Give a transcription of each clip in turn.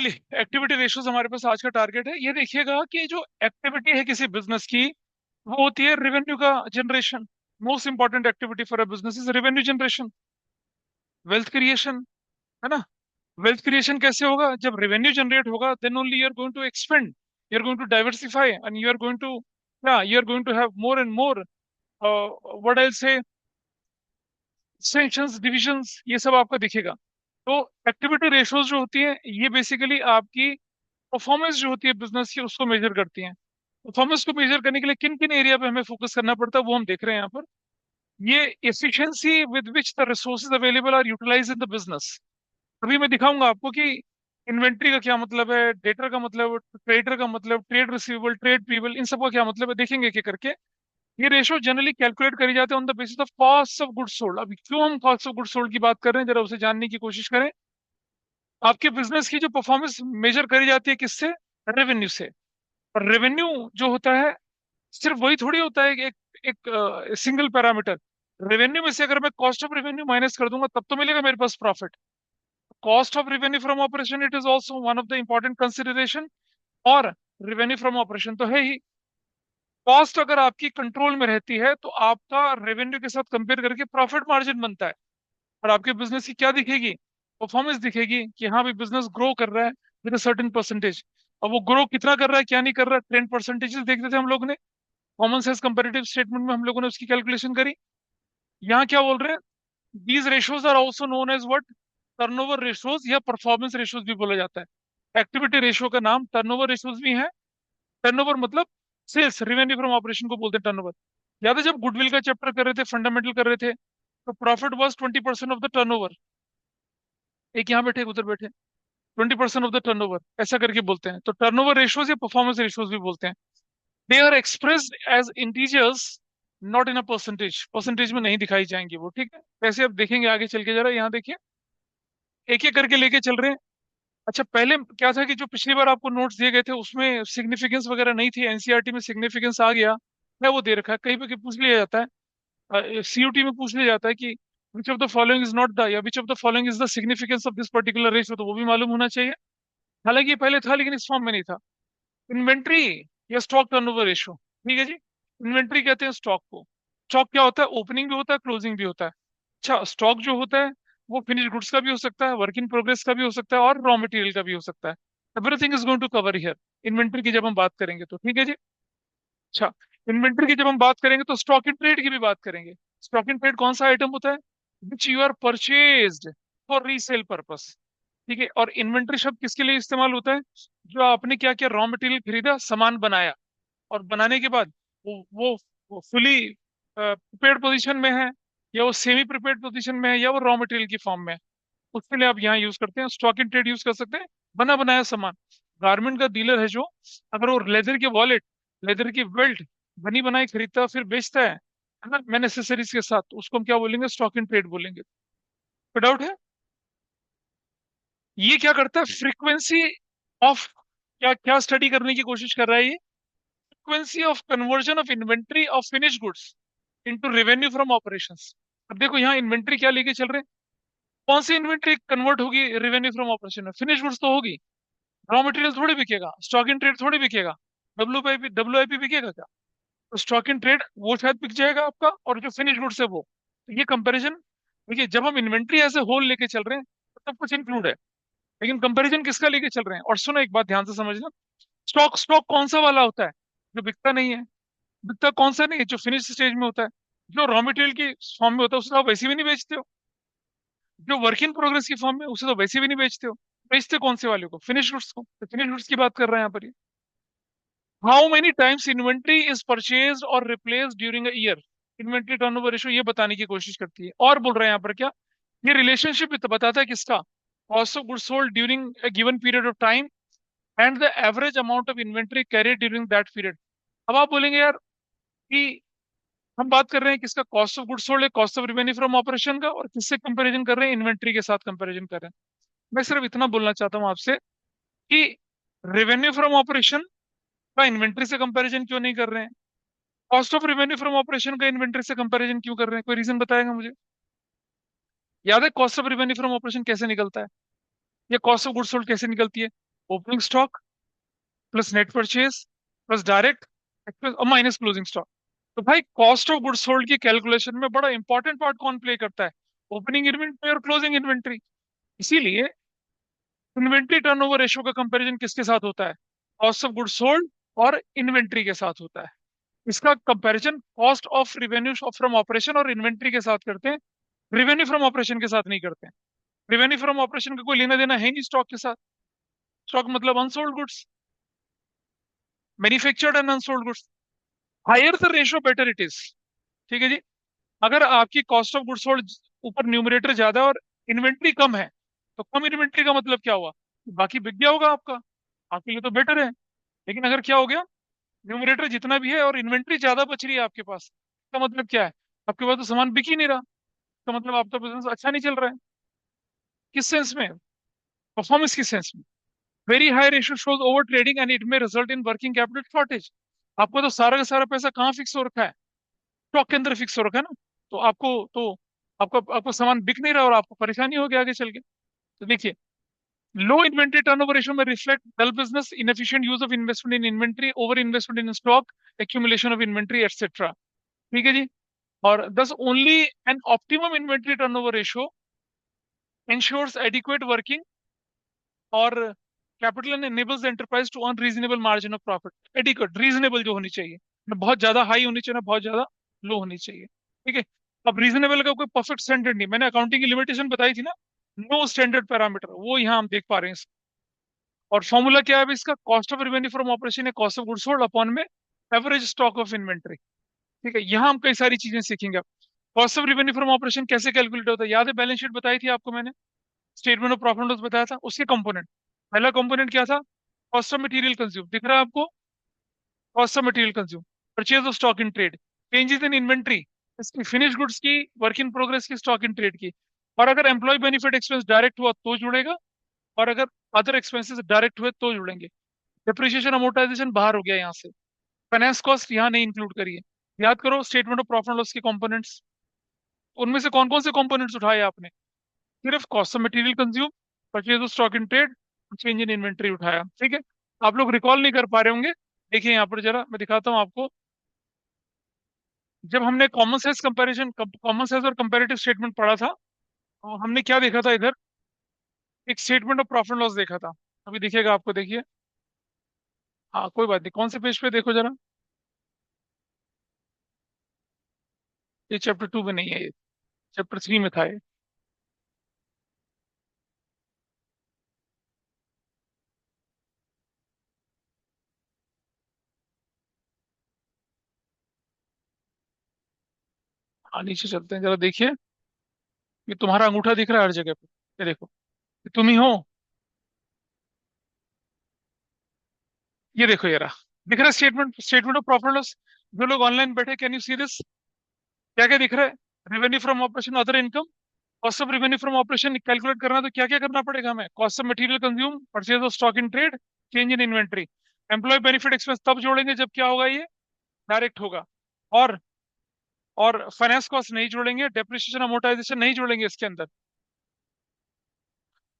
चलिए, activity ratios हमारे पास आज का टारगेट है। ये देखिएगा कि जो एक्टिविटी है किसी बिजनेस की, वो होती है रेवेन्यू का generation. Most important activity for a business is revenue generation, wealth creation, है ना। वेल्थ क्रिएशन कैसे होगा? जब रेवेन्यू जनरेट होगा, then only you are going to expand, you are going to diversify and you are going to, या you are going to have more and more, what I say, sections, divisions, ये सब आपका दिखेगा। तो activity ratios जो होती है, ये बेसिकली आपकी परफॉर्मेंस जो होती है बिजनेस की, उसको मेजर करती हैं। परफॉर्मेंस को मेजर करने के लिए किन किन एरिया पे हमें फोकस करना पड़ता है, वो हम देख रहे हैं यहाँ पर। ये efficiency with which the resources available are utilise in the business. अभी मैं दिखाऊंगा आपको कि इन्वेंट्री का क्या मतलब है, डेटर का मतलब, ट्रेडर का मतलब, ट्रेड रिसीवेबल, ट्रेड पेबल, इन सब का क्या मतलब है, देखेंगे एक एक करके। ये रेशो जनरली कैलकुलेट करी जाते हैं on the basis of cost of goods sold. अभी क्यों हम कॉस्ट ऑफ गुड्स सोल्ड की बात कर रहे हैं, जरा उसे जानने की कोशिश करें। आपके बिजनेस की जो परफॉर्मेंस मेजर करी जाती है किससे? रेवेन्यू से। और रेवेन्यू जो होता है, सिर्फ वही थोड़ी होता है कि एक सिंगल पैरामीटर। रेवेन्यू में से अगर मैं कॉस्ट ऑफ रेवेन्यू माइनस कर दूंगा, तब तो मिलेगा मेरे पास profit. Cost of revenue from operation, it is also one of the important consideration. और रेवेन्यू फ्रॉम ऑपरेशन तो है ही। कॉस्ट अगर आपकी कंट्रोल में रहती है, तो आपका रेवेन्यू के साथ कंपेयर करके प्रॉफिट मार्जिन बनता है। और आपके बिजनेस की क्या दिखेगी? परफॉर्मेंस दिखेगी कि हाँ भाई, बिजनेस ग्रो कर रहा है विद सर्टेन परसेंटेज। और वो ग्रो कितना कर रहा है, क्या नहीं कर रहा है, ट्रेंड परसेंटेजेस देखते थे हम लोग ने। कॉमन सेंस कंपैरेटिव स्टेटमेंट में हम लोगों ने उसकी कैलकुलेशन करी। यहाँ क्या बोल रहे हैं? These ratios are also known as what? Turnover ratios या परफॉर्मेंस रेशियोज भी बोला जाता है। एक्टिविटी रेशियो का नाम टर्नओवर रेशियोज भी है। टर्नओवर मतलब सेल्स, रेवेन्यू फ्रॉम ऑपरेशन को बोलते हैं टर्नओवर। याद है जब गुडविल का चैप्टर कर रहे थे, फंडामेंटल कर रहे थे, तो profit was 20% of the turnover. एक यहाँ बैठे, एक उधर बैठे। 20% ऑफ द टर्नओवर, ऐसा करके बोलते हैं। तो टर्नओवर रेशियोज या परफॉर्मेंस रेशियोज भी बोलते हैं। They are expressed as integers, not in a percentage. Percentage में नहीं दिखाई जाएंगे वो, ठीक है। कैसे अब देखेंगे आगे चल के, जरा यहाँ देखिए। एक एक करके लेके चल रहे हैं। अच्छा, पहले क्या था कि जो पिछली बार आपको नोट्स दिए गए थे, उसमें सिग्निफिकेंस वगैरह नहीं थी। एनसीईआरटी में सिग्निफिकेंस आ गया है, वो दे रखा है। कहीं पे पूछ लिया जाता है, सीयूटी में पूछ लिया जाता है कि which of the following is not the, या which of the following is the significance of this particular ratio, तो वो भी मालूम होना चाहिए। हालांकि ये पहले था, लेकिन इस फॉर्म में नहीं था। इन्वेंट्री या स्टॉक टर्नओवर रेशियो, ठीक है जी। इन्वेंट्री कहते हैं स्टॉक को। स्टॉक क्या होता है? ओपनिंग भी होता है, क्लोजिंग भी होता है। अच्छा, स्टॉक जो होता है, वो फिनिश गुड्स का भी हो सकता है, वर्क इन प्रोग्रेस का भी हो सकता है, और रॉ मटेरियल का भी हो सकता है। Everything is going to cover here inventory की जब हम बात करेंगे तो, ठीक है जी। अच्छा, इन्वेंट्री की जब हम बात करेंगे तो स्टॉक इन ट्रेड की भी बात करेंगे। स्टॉक इन ट्रेड कौन सा आइटम होता है? Which you are purchased for resale purpose, ठीक है। और इन्वेंट्री शब्द किसके लिए इस्तेमाल होता है? जो आपने क्या क्या रॉ मटेरियल खरीदा, सामान बनाया, और बनाने के बाद वो फुली प्रिपेयर्ड पोजीशन में है, या वो सेमी प्रिपेयर्ड पोजीशन में है, या वो रॉ मटेरियल की फॉर्म में है, उसके लिए आप यहाँ यूज करते हैं स्टॉक इन ट्रेड यूज कर सकते हैं। बना बनाया सामान, गारमेंट का डीलर है जो, अगर वो लेदर के वॉलेट, लेदर की बेल्ट बनी बनाई खरीदता है फिर बेचता है ना, मैन एसेसरीज के साथ, तो उसको हम क्या बोलेंगे? स्टॉक इन ट्रेड बोलेंगे। कोई डाउट है? ये क्या करता है? फ्रीक्वेंसी ऑफ, क्या क्या स्टडी करने की कोशिश कर रहा है ये? Frequency of conversion of inventory of finish goods into revenue from operations. अब देखो यहाँ इन्वेंट्री क्या लेके चल रहे हैं। कौन सी इन्वेंट्री कन्वर्ट होगी रेवेन्यू फ्रॉम ऑपरेशन में? फिनिश गुड्स तो होगी। रॉ मटेरियल थोड़ी बिकेगा, स्टॉक इन ट्रेड थोड़ी बिकेगा। डब्ल्यू आई पी बिकेगा क्या? तो स्टॉक इन ट्रेड वो शायद बिक जाएगा आपका, और जो फिनिश गुड्स है वो। तो ये कंपैरिजन, देखिए जब हम इन्वेंट्री एज ए होल लेके चल रहे हैं, तो सब कुछ इंक्लूड है। लेकिन कंपैरिजन किसका लेके चल रहे हैं? और सुनो, एक बात ध्यान से समझना। स्टॉक स्टॉक कौन सा वाला होता है? जो बिकता नहीं है। बिकता कौन सा नहीं है? जो फिनिश स्टेज में होता है। जो रॉ मटेरियल की फॉर्म में होता है, उसे तो आप वैसे भी नहीं बेचते हो। जो वर्क इन प्रोग्रेस की फॉर्म में, उसे तो वैसे भी नहीं बेचते हो। बेचते कौन से वाले को? फिनिश गुड्स को। तो फिनिश गुड्स की बात कर रहे हैं यहाँ पर। How many times inventory is purchase और replace during a year. Inventory turnover ratio ये बताने की कोशिश करती है। और बोल रहे हैं यहाँ पर क्या? ये रिलेशनशिप बताता है किसका? Cost of goods sold during a given period of time and the average amount of inventory carry during that period. अब आप बोलेंगे यार कि हम बात कर रहे हैं किसका? कॉस्ट ऑफ गुड्स सोल्ड है, cost of revenue from operation का, और किससे कंपैरिजन कर रहे हैं? इन्वेंट्री के साथ कंपैरिजन कर रहे हैं। मैं सिर्फ इतना बोलना चाहता हूँ आपसे कि रेवेन्यू फ्रॉम ऑपरेशन का इन्वेंट्री से कंपैरिजन क्यों नहीं कर रहे हैं? Cost of revenue from operation का इन्वेंट्री से कंपैरिजन क्यों कर रहे हैं? कोई रीजन बताएगा मुझे? याद है cost of revenue from operation कैसे निकलता है, या कॉस्ट ऑफ गुड्स सोल्ड कैसे निकलती है? Opening stock plus net purchase plus direct expense और माइनस क्लोजिंग स्टॉक। तो भाई कॉस्ट ऑफ गुड्स सोल्ड की कैलकुलेशन में बड़ा इंपॉर्टेंट पार्ट कौन प्ले करता है? ओपनिंग इन्वेंट्री और क्लोजिंग इन्वेंट्री। इसीलिए इन्वेंट्री टर्नओवर रेशियो का कंपैरिजन किसके साथ होता है? कॉस्ट ऑफ गुड्स सोल्ड और इन्वेंट्री के साथ होता है। इसका comparison cost of revenue from operation और इन्वेंट्री के साथ करते हैं, रिवेन्यू फ्रॉम ऑपरेशन के साथ नहीं करते हैं। रिवेन्यू फ्रॉम ऑपरेशन का कोई लेना देना है नहीं स्टॉक के साथ। स्टॉक मतलब unsold goods, manufactured and unsold goods. Higher the ratio better it is. ठीक है जी। अगर आपकी कॉस्ट ऑफ गुड्स सोल्ड ऊपर न्यूमरेटर ज्यादा है और इन्वेंट्री कम है, तो कम इन्वेंट्री का मतलब क्या हुआ? बाकी बिक गया होगा आपका, आपके लिए तो बेटर है। लेकिन अगर क्या हो गया, न्यूमरेटर जितना भी है और इन्वेंट्री ज्यादा बच रही है आपके पास, इसका मतलब क्या है? आपके पास तो सामान बिक ही नहीं रहा। इसका मतलब आपका बिजनेस अच्छा नहीं चल रहा है। किस सेंस में? परफॉर्मेंस की सेंस में। Very high ratio shows over trading and it में result in working capital shortage. आपका तो सारा का सारा पैसा कहाँ फिक्स हो रखा है? स्टॉक के अंदर फिक्स हो रखा है ना। तो आपको आपको सामान बिक नहीं रहा और आपको परेशानी होगी आगे चल के। तो देखिए, लो इन्वेंट्री टर्नओवर रेशियो में reflect dull business, inefficient use of investment in inventory, over investment in stock, accumulation of inventory etcetera. ठीक है जी। और thus only an optimum inventory turnover ratio ensures adequate working और capital and enables the enterprise to earn reasonable margin of profit। Adequate, reasonable जो होनी चाहिए, ना बहुत ज्यादा हाई होनी चाहिए ना बहुत ज्यादा लो होनी चाहिए। ठीक है। अब रीजनेबल का कोई परफेक्ट स्टैंडर्ड नहीं, मैंने अकाउंटिंग की लिमिटेशन बताई थी ना, नो स्टैंडर्ड पैरामीटर, वो यहाँ हम देख पा रहे हैं। और फॉर्मूला क्या है अभी इसका? Cost of revenue from operation है cost of goods sold upon में एवरेज स्टॉक ऑफ इन्वेंट्री। ठीक है, यहाँ हम कई सारी चीजें सीखेंगे अब। Cost of revenue from operation कैसे कैलकुलेट होता है? याद है बैलेंस शीट बताई थी आपको मैंने, स्टेटमेंट ऑफ प्रॉफिट लॉस बताया था, उसके कंपोनेंट। पहला कंपोनेंट क्या था? कॉस्ट ऑफ मटेरियल कंज्यूम, दिख रहा है आपको? Cost of material consume, purchase of stock in trade, changes in inventory, इसकी फिनिश गुड्स की, वर्क इन प्रोग्रेस की, स्टॉक इन ट्रेड की। और अगर एम्प्लॉय बेनिफिट एक्सपेंस डायरेक्ट हुआ तो जुड़ेगा, और अगर अदर एक्सपेंसेस डायरेक्ट हुए तो जुड़ेंगे। डिप्रिसिएशन अमोर्टाइजेशन बाहर हो गया यहाँ से, फाइनेंस कॉस्ट यहाँ नहीं इंक्लूड करिए। याद करो स्टेटमेंट ऑफ प्रॉफिट लॉस के कंपोनेंट्स, उनमें से कौन कौन से कंपोनेंट्स उठाए आपने? सिर्फ cost of material consume, purchase of stock in trade, change in inventory उठाया। ठीक है। आप लोग रिकॉल नहीं कर पा रहे होंगे, देखिए यहाँ पर जरा मैं दिखाता हूँ आपको। जब हमने common sense comparison, common sense और कंपैरेटिव स्टेटमेंट पढ़ा था, तो हमने क्या देखा था इधर? एक स्टेटमेंट ऑफ प्रॉफिट लॉस देखा था। अभी दिखेगा आपको, देखिए। हाँ कोई बात नहीं, कौन से पेज पे देखो जरा। ये चैप्टर 2 में नहीं है, ये चैप्टर 3 में था ये। हाँ नीचे चलते हैं, जरा देखिए। ये तुम्हारा अंगूठा दिख रहा है हर जगह पे, ये देखो, ये तुम ही हो। ये देखो, ये रहा, दिख रहा है statement, statement of profit loss. जो लोग ऑनलाइन बैठे, कैन यू सी दिस? क्या क्या दिख रहा है? Revenue from operation, other income. Cost of revenue from operation calculate करना है तो क्या क्या करना पड़ेगा हमें? Cost of material consume, purchase of stock in trade, change in inventory. Employ benefit expense तब जोड़ेंगे जब क्या होगा? ये डायरेक्ट होगा। और और फाइनेंस कॉस्ट नहीं जोड़ेंगे, डेप्रिसिएशन अमोर्टाइजेशन नहीं जोड़ेंगे इसके अंदर।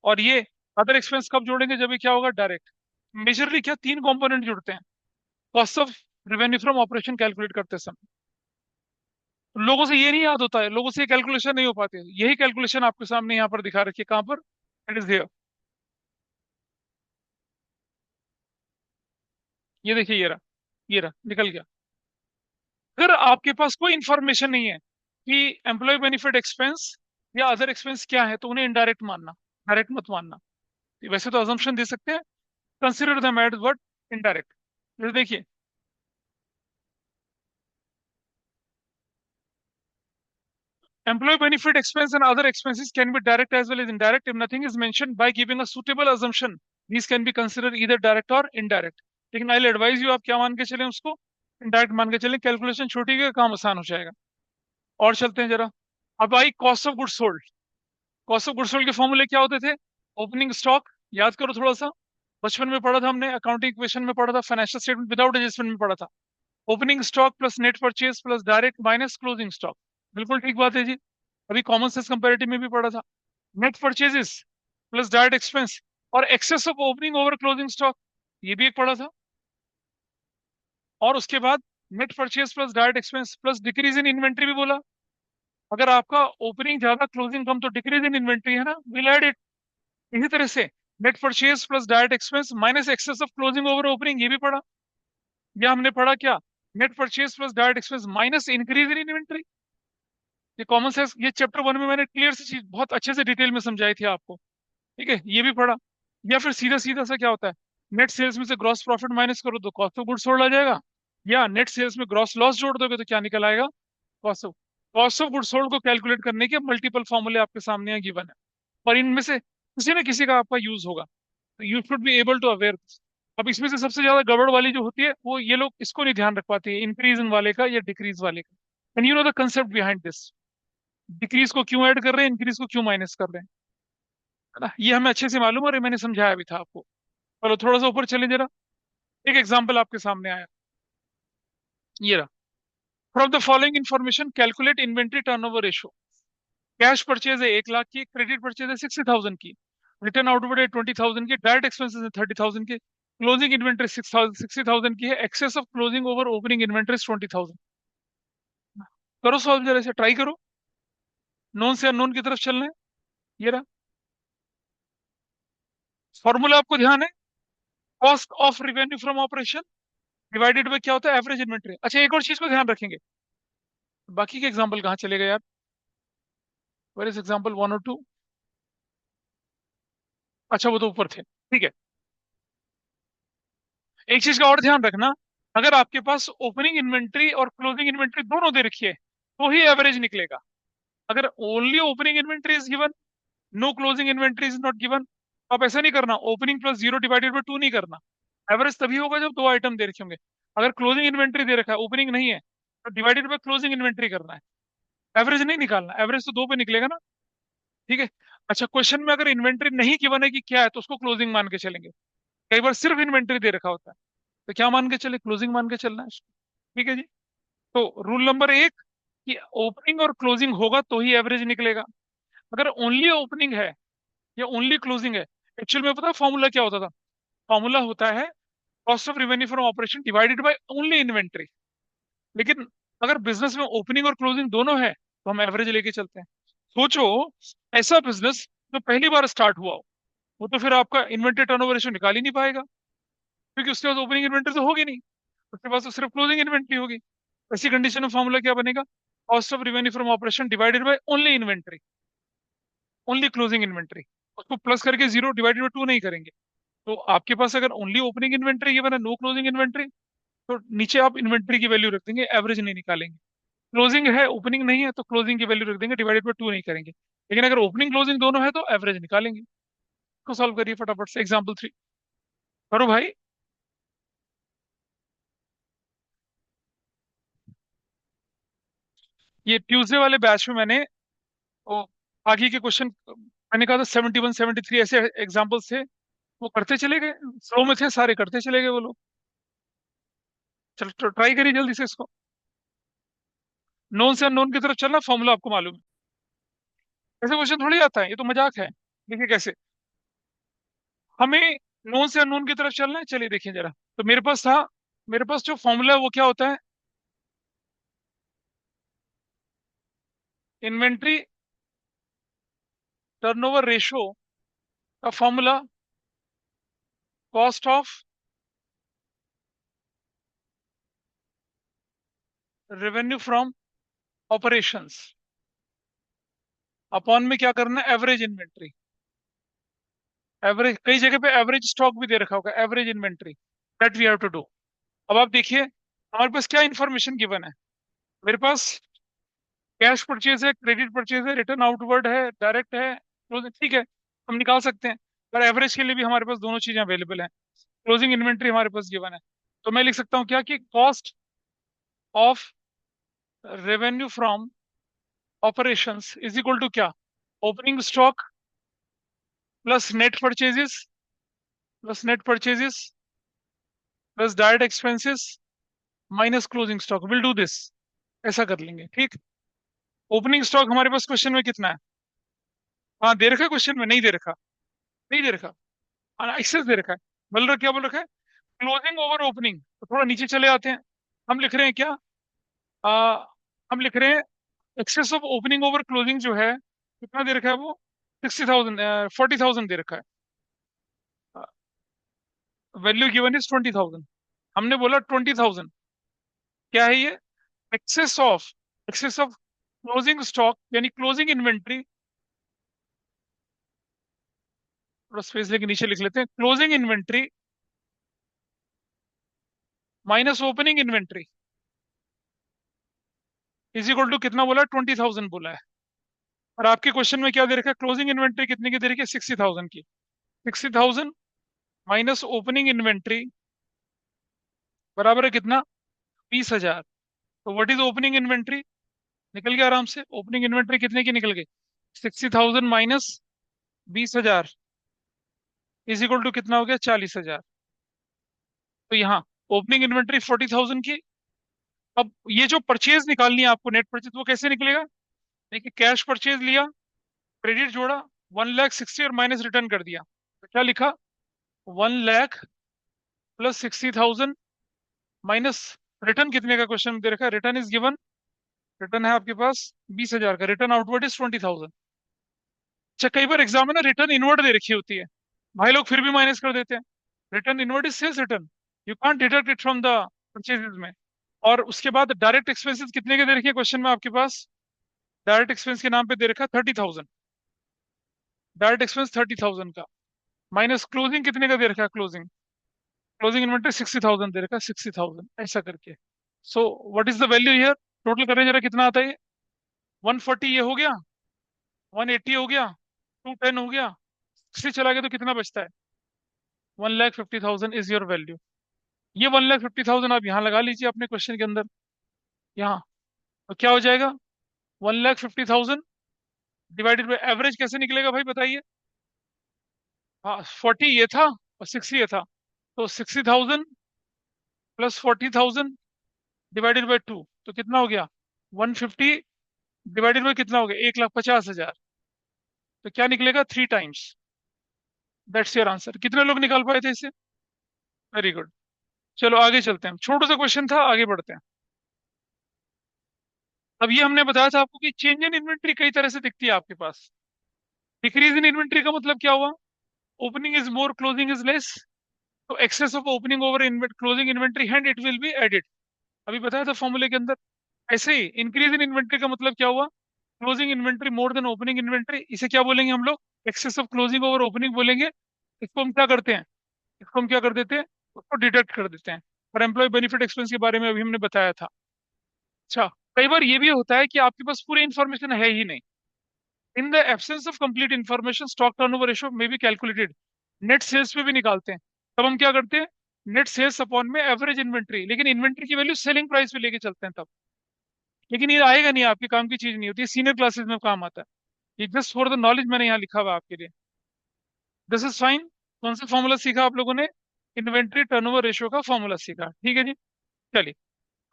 और ये अदर एक्सपेंस कब जोड़ेंगे? जब ये क्या होगा? डायरेक्ट। मेजरली क्या तीन कंपोनेंट जुड़ते हैं cost of revenue from operation calculate करते समय। लोगों से ये नहीं याद होता है, लोगों से ये कैलकुलेशन नहीं हो पाती है। यही कैलकुलेशन आपके सामने यहाँ पर दिखा रखी है, कहाँ पर? It is here. ये देखिए, ये रहा, ये रहा, निकल गया। अगर आपके पास कोई इंफॉर्मेशन नहीं है कि एम्प्लॉय बेनिफिट एक्सपेंस या अदर एक्सपेंस क्या है, तो उन्हें इनडायरेक्ट मानना, डायरेक्ट मत मानना। वैसे तो अजम्पशन दे सकते हैं, consider them as what? Indirect. जैसे देखिए, employee benefit expense and other expenses can be direct as well as indirect if nothing is mentioned by giving a suitable assumption, these can be considered either direct or indirect। लेकिन I advise you, आप क्या मान के चलें उसको? Indirect मान के चलें, कैलकुलेशन छोटी है, काम आसान हो जाएगा। और चलते हैं जरा। अब आई cost of goods sold. Cost of goods sold के फॉर्मूले क्या होते थे? ओपनिंग स्टॉक, याद करो थोड़ा सा, बचपन में पढ़ा था हमने, अकाउंटिंग इक्वेशन में पढ़ा था, फाइनेंशियल स्टेटमेंट विदाउट एडजस्टमेंट में पढ़ा था। Opening stock plus net purchase plus direct minus closing stock. बिल्कुल ठीक बात है जी। अभी कॉमन सेंस कंपैरेटिव में भी पढ़ा था। Net purchases plus direct expense और excess of opening over closing stock, ये भी एक पढ़ा था। और उसके बाद net purchase plus direct expense plus decrease in inventory भी बोला। अगर आपका ओपनिंग ज्यादा क्लोजिंग कम तो डिक्रीज इन इन्वेंट्री है ना, विल ऐड इट। इसी तरह से net purchase plus direct expense minus excess of closing over opening, ये भी पढ़ा। या हमने पढ़ा क्या, net purchase plus direct expense minus increase in inventory. ये कॉमन सेंस, ये चैप्टर 1 में मैंने क्लियर सी चीज बहुत अच्छे से डिटेल में समझाई थी आपको। ठीक है, ये भी पढ़ा। या फिर सीधा सीधा सा क्या होता है, नेट सेल्स में से ग्रॉस प्रॉफिट माइनस करो तो कॉस्ट ऑफ गुड्स सोल्ड आ जाएगा। या नेट सेल्स में ग्रॉस लॉस जोड़ दोगे तो क्या निकल आएगा, कॉस्ट ऑफ गुड्स सोल्ड को कैलकुलेट करने के मल्टीपल फॉर्मूले आपके सामने यहाँ गिवन है। और इनमें से किसी न किसी का आपका यूज होगा, तो you should be able to aware. अब इसमें से सबसे ज्यादा गड़बड़ वाली जो होती है वो ये लोग इसको नहीं ध्यान रख पाते, इंक्रीज इन वाले का या डिक्रीज वाले का। And you know the concept behind this, decrease को क्यों ऐड कर रहे हैं, इंक्रीज को क्यों माइनस कर रहे हैं, है ना, ये हमें अच्छे से मालूम है और ये मैंने समझाया भी था आपको। चलो थोड़ा सा ऊपर चले जरा, एक एग्जांपल आपके सामने आया, ये रहा। From the following information calculate inventory turnover ratio. Cash purchase है 1 लाख की, क्रेडिट परचेज है 60,000 की, रिटर्न आउटवर्ड है 20,000 की, डायरेक्ट एक्सपेंसेस है 30,000 के, क्लोजिंग इन्वेंट्री 60,000 की है, excess of closing over opening inventory 20,000। करो सॉल्व जरा, से ट्राई करो, नोन से अननोन की तरफ चलना है। ये रहा फॉर्मूला, आपको ध्यान है, cost of revenue from operation divided by क्या होता है, एवरेज इन्वेंट्री। अच्छा एक और चीज को ध्यान रखेंगे, बाकी के एग्जांपल कहाँ चले गए यार, वेर इज एग्जांपल 1 और 2। अच्छा वो तो ऊपर थे, ठीक है। एक चीज का और ध्यान रखना, अगर आपके पास ओपनिंग इन्वेंट्री और क्लोजिंग इन्वेंट्री दोनों दे रखी है तो ही एवरेज निकलेगा। अगर only opening inventory is given, no closing inventory is not given, आप ऐसा नहीं करना, ओपनिंग प्लस 0 डिवाइडेड बाय 2 नहीं करना। एवरेज तभी होगा जब दो आइटम दे रखे होंगे। अगर क्लोजिंग इन्वेंट्री दे रखा है, ओपनिंग नहीं है, तो डिवाइडेड बाय क्लोजिंग इन्वेंट्री करना है, एवरेज नहीं निकालना, एवरेज तो दो पे निकलेगा ना। ठीक है। अच्छा क्वेश्चन में अगर इन्वेंट्री नहीं गिवन है कि क्या है तो उसको क्लोजिंग मान के चलेंगे। कई बार सिर्फ इन्वेंट्री दे रखा होता है, तो क्या मान के चले, क्लोजिंग मान के चलना है इसको। ठीक है जी। तो रूल नंबर 1 कि ओपनिंग और क्लोजिंग होगा तो ही एवरेज निकलेगा। अगर ओनली ओपनिंग है या ओनली क्लोजिंग है, एक्चुअल में पता फॉर्मूला क्या होता था, फॉर्मूला होता है cost of revenue from operation divided by only inventory. लेकिन अगर बिजनेस में ओपनिंग और क्लोजिंग दोनों है तो हम एवरेज लेके चलते हैं। सोचो, ऐसा बिजनेस जो पहली बार स्टार्ट हुआ हो, वो तो फिर आपका इन्वेंट्री टर्नओवर रेशियो निकाल ही नहीं पाएगा, क्योंकि उसके पास ओपनिंग इन्वेंट्री तो होगी नहीं, उसके पास तो सिर्फ क्लोजिंग इन्वेंट्री होगी। ऐसी कंडीशन में फॉर्मूला क्या बनेगा, cost of revenue from operation divided by only inventory, only closing inventory. उसको प्लस करके 0 डिवाइडेड बाय 2 नहीं करेंगे। तो आपके पास अगर ओनली ओपनिंग इन्वेंट्री गिवन है, नो क्लोजिंग इन्वेंट्री, तो नीचे आप इन्वेंट्री की वैल्यू रख देंगे, एवरेज नहीं निकालेंगे। क्लोजिंग है, ओपनिंग नहीं है, तो क्लोजिंग की वैल्यू रख देंगे, डिवाइडेड बाय 2 नहीं करेंगे। लेकिन अगर ओपनिंग क्लोजिंग दोनों है तो एवरेज निकालेंगे। इसको सॉल्व करिए फटाफट से, एग्जाम्पल 3 करो भाई। ये ट्यूसडे वाले बैच में मैंने वो आगे के क्वेश्चन, मैंने कहा था 71 73 ऐसे एग्जाम्पल्स थे, वो करते चले गए, स्लो में थे सारे, करते चले गए वो लोग। चलो ट्राई करिए जल्दी से इसको, नोन से अननोन की तरफ चलना, फॉर्मूला आपको मालूम है। ऐसे क्वेश्चन थोड़ी आता है, ये तो मजाक है। देखिए कैसे, हमें नोन से अननोन की तरफ चलना है, चलिए देखिए जरा। तो मेरे पास था, मेरे पास जो फॉर्मूला है वो क्या होता है, इन्वेंट्री टर्नओवर रेशो का formula, cost of revenue from operations upon में क्या करना है, एवरेज इन्वेंट्री। एवरेज, कई जगह पे एवरेज स्टॉक भी दे रखा होगा, average inventory, that we have to do. अब आप देखिए हमारे पास क्या इंफॉर्मेशन गिवन है, मेरे पास कैश परचेज है, क्रेडिट परचेज है, रिटर्न आउटवर्ड है, डायरेक्ट है, ठीक है, हम निकाल सकते हैं। पर एवरेज के लिए भी हमारे पास दोनों चीजें अवेलेबल हैं, क्लोजिंग इन्वेंट्री हमारे पास गिवन है। तो मैं लिख सकता हूँ क्या, कि cost of revenue from operations is equal to क्या, opening stock plus net purchases, plus net purchases plus direct expenses minus closing stock, will do this. ऐसा कर लेंगे, ठीक। ओपनिंग स्टॉक हमारे पास क्वेश्चन में कितना है, हाँ दे रखा है क्वेश्चन में, नहीं दे रखा, नहीं दे रखा। एक्सेस दे रखा है। मतलब क्या बोल रखा है? Closing over opening. तो थोड़ा नीचे चले आते हैं। हम लिख रहे हैं क्या? आ, हम लिख रहे हैं excess of opening over closing जो है, कितना दे रखा है वो? 60,000, 40,000 दे रखा है। Value given is 20,000। हमने बोला 20,000। क्या है ये? Excess of, excess of closing stock यानी क्लोजिंग इन्वेंट्री। थोड़ा स्पेस लेके नीचे लिख लेते हैं, closing inventory minus opening inventory is equal to कितना बोला? 20,000 बोला है। और आपके क्वेश्चन में क्या दे रखा है? क्लोजिंग इन्वेंट्री कितने की दे रखी है? 60,000 की। 60,000 माइनस ओपनिंग इन्वेंट्री बराबर है कितना? 20,000। तो व्हाट इज ओपनिंग इन्वेंट्री? निकल गया आराम से। ओपनिंग इन्वेंट्री कितने की निकल गई? 60,000 माइनस 20,000 इज इक्वल टू कितना हो गया? 40,000। तो यहाँ ओपनिंग इन्वेंट्री 40,000 की। अब ये जो परचेज निकालनी है आपको, नेट परचेज, वो कैसे निकलेगा? देखिए, कैश परचेज लिया, क्रेडिट जोड़ा, 1,60,000 और माइनस रिटर्न कर दिया। तो क्या लिखा? 1,00,000 प्लस 60,000 माइनस रिटर्न कितने का क्वेश्चन में दे रखा है? Return is given. रिटर्न है आपके पास 20,000 का। Return outward is 20,000। अच्छा, कई बार एग्जाम में ना रिटर्न इनवर्ड दे रखी होती है, भाई लोग फिर भी माइनस कर देते हैं। Return inward is sales return, you can't deduct it from the purchases में। और उसके बाद डायरेक्ट एक्सपेंसेस कितने के दे रखे हैं क्वेश्चन में आपके पास? डायरेक्ट एक्सपेंस के नाम पे दे रखा है 30,000। डायरेक्ट एक्सपेंस 30,000 का माइनस क्लोजिंग कितने का दे रखा है? क्लोजिंग, क्लोजिंग इन्वेंटरी 60,000 दे रखा है, 60,000 ऐसा करके। So what is the value here? Total करें जरा, कितना आता है ये? 140 ये हो गया, 180 हो गया, 210 हो गया, 60 चला गया तो कितना बचता है? 1,50,000 इज योर वैल्यू। ये 1,50,000 आप यहाँ लगा लीजिए अपने क्वेश्चन के अंदर, यहाँ। तो क्या हो जाएगा? 1,50,000 डिवाइडेड बाई एवरेज कैसे निकलेगा भाई, बताइए। हाँ, 40 ये था और 60 ये था। तो 60,000 प्लस 40,000 डिवाइडेड बाई 2, तो कितना हो गया? 150 डिवाइडेड बाई कितना हो गया? 1,50,000। तो क्या निकलेगा? 3 टाइम्स। That's your answer. कितने लोग निकाल पाए थे इसे? Very good. चलो आगे चलते हैं, छोटा सा क्वेश्चन था, आगे बढ़ते हैं। अब ये हमने बताया था आपको कि चेंज इन इन्वेंट्री कई तरह से दिखती है आपके पास। डिक्रीज इन इन्वेंट्री का मतलब क्या हुआ? Opening is more, closing is less. तो excess of opening over closing inventory and it will be added. अभी बताया था फॉर्मूले के अंदर। ऐसे ही इंक्रीज इन इन्वेंट्री का मतलब क्या हुआ? Closing inventory more than opening inventory. इसे क्या बोलेंगे हम लोग? Excess of closing over opening बोलेंगे। इसको हम क्या करते हैं? इसको हम क्या कर देते हैं? उसको डिडक्ट कर देते हैं। और एम्प्लॉय बेनिफिट एक्सपेंस के बारे में अभी हमने बताया था। अच्छा, कई बार ये भी होता है कि आपके पास पूरी इंफॉर्मेशन है ही नहीं। In the absence of complete information stock turnover ratio में बी कैलकुलेटेड। नेट सेल्स पे भी निकालते हैं। तब हम क्या करते हैं? नेट सेल्स अपॉन में एवरेज इन्वेंट्री, लेकिन इन्वेंट्री की वैल्यू सेलिंग प्राइस पे लेके चलते हैं तब। लेकिन ये आएगा नहीं, आपके काम की चीज नहीं होती, सीनियर क्लासेस में काम आता है। ये जस्ट फॉर द नॉलेज मैंने यहाँ लिखा हुआ है आपके लिए। This is fine. कौन सा फॉर्मूला सीखा आप लोगों ने? इन्वेंट्री टर्नओवर रेशियो का फॉर्मूला सीखा, ठीक है जी। चलिए,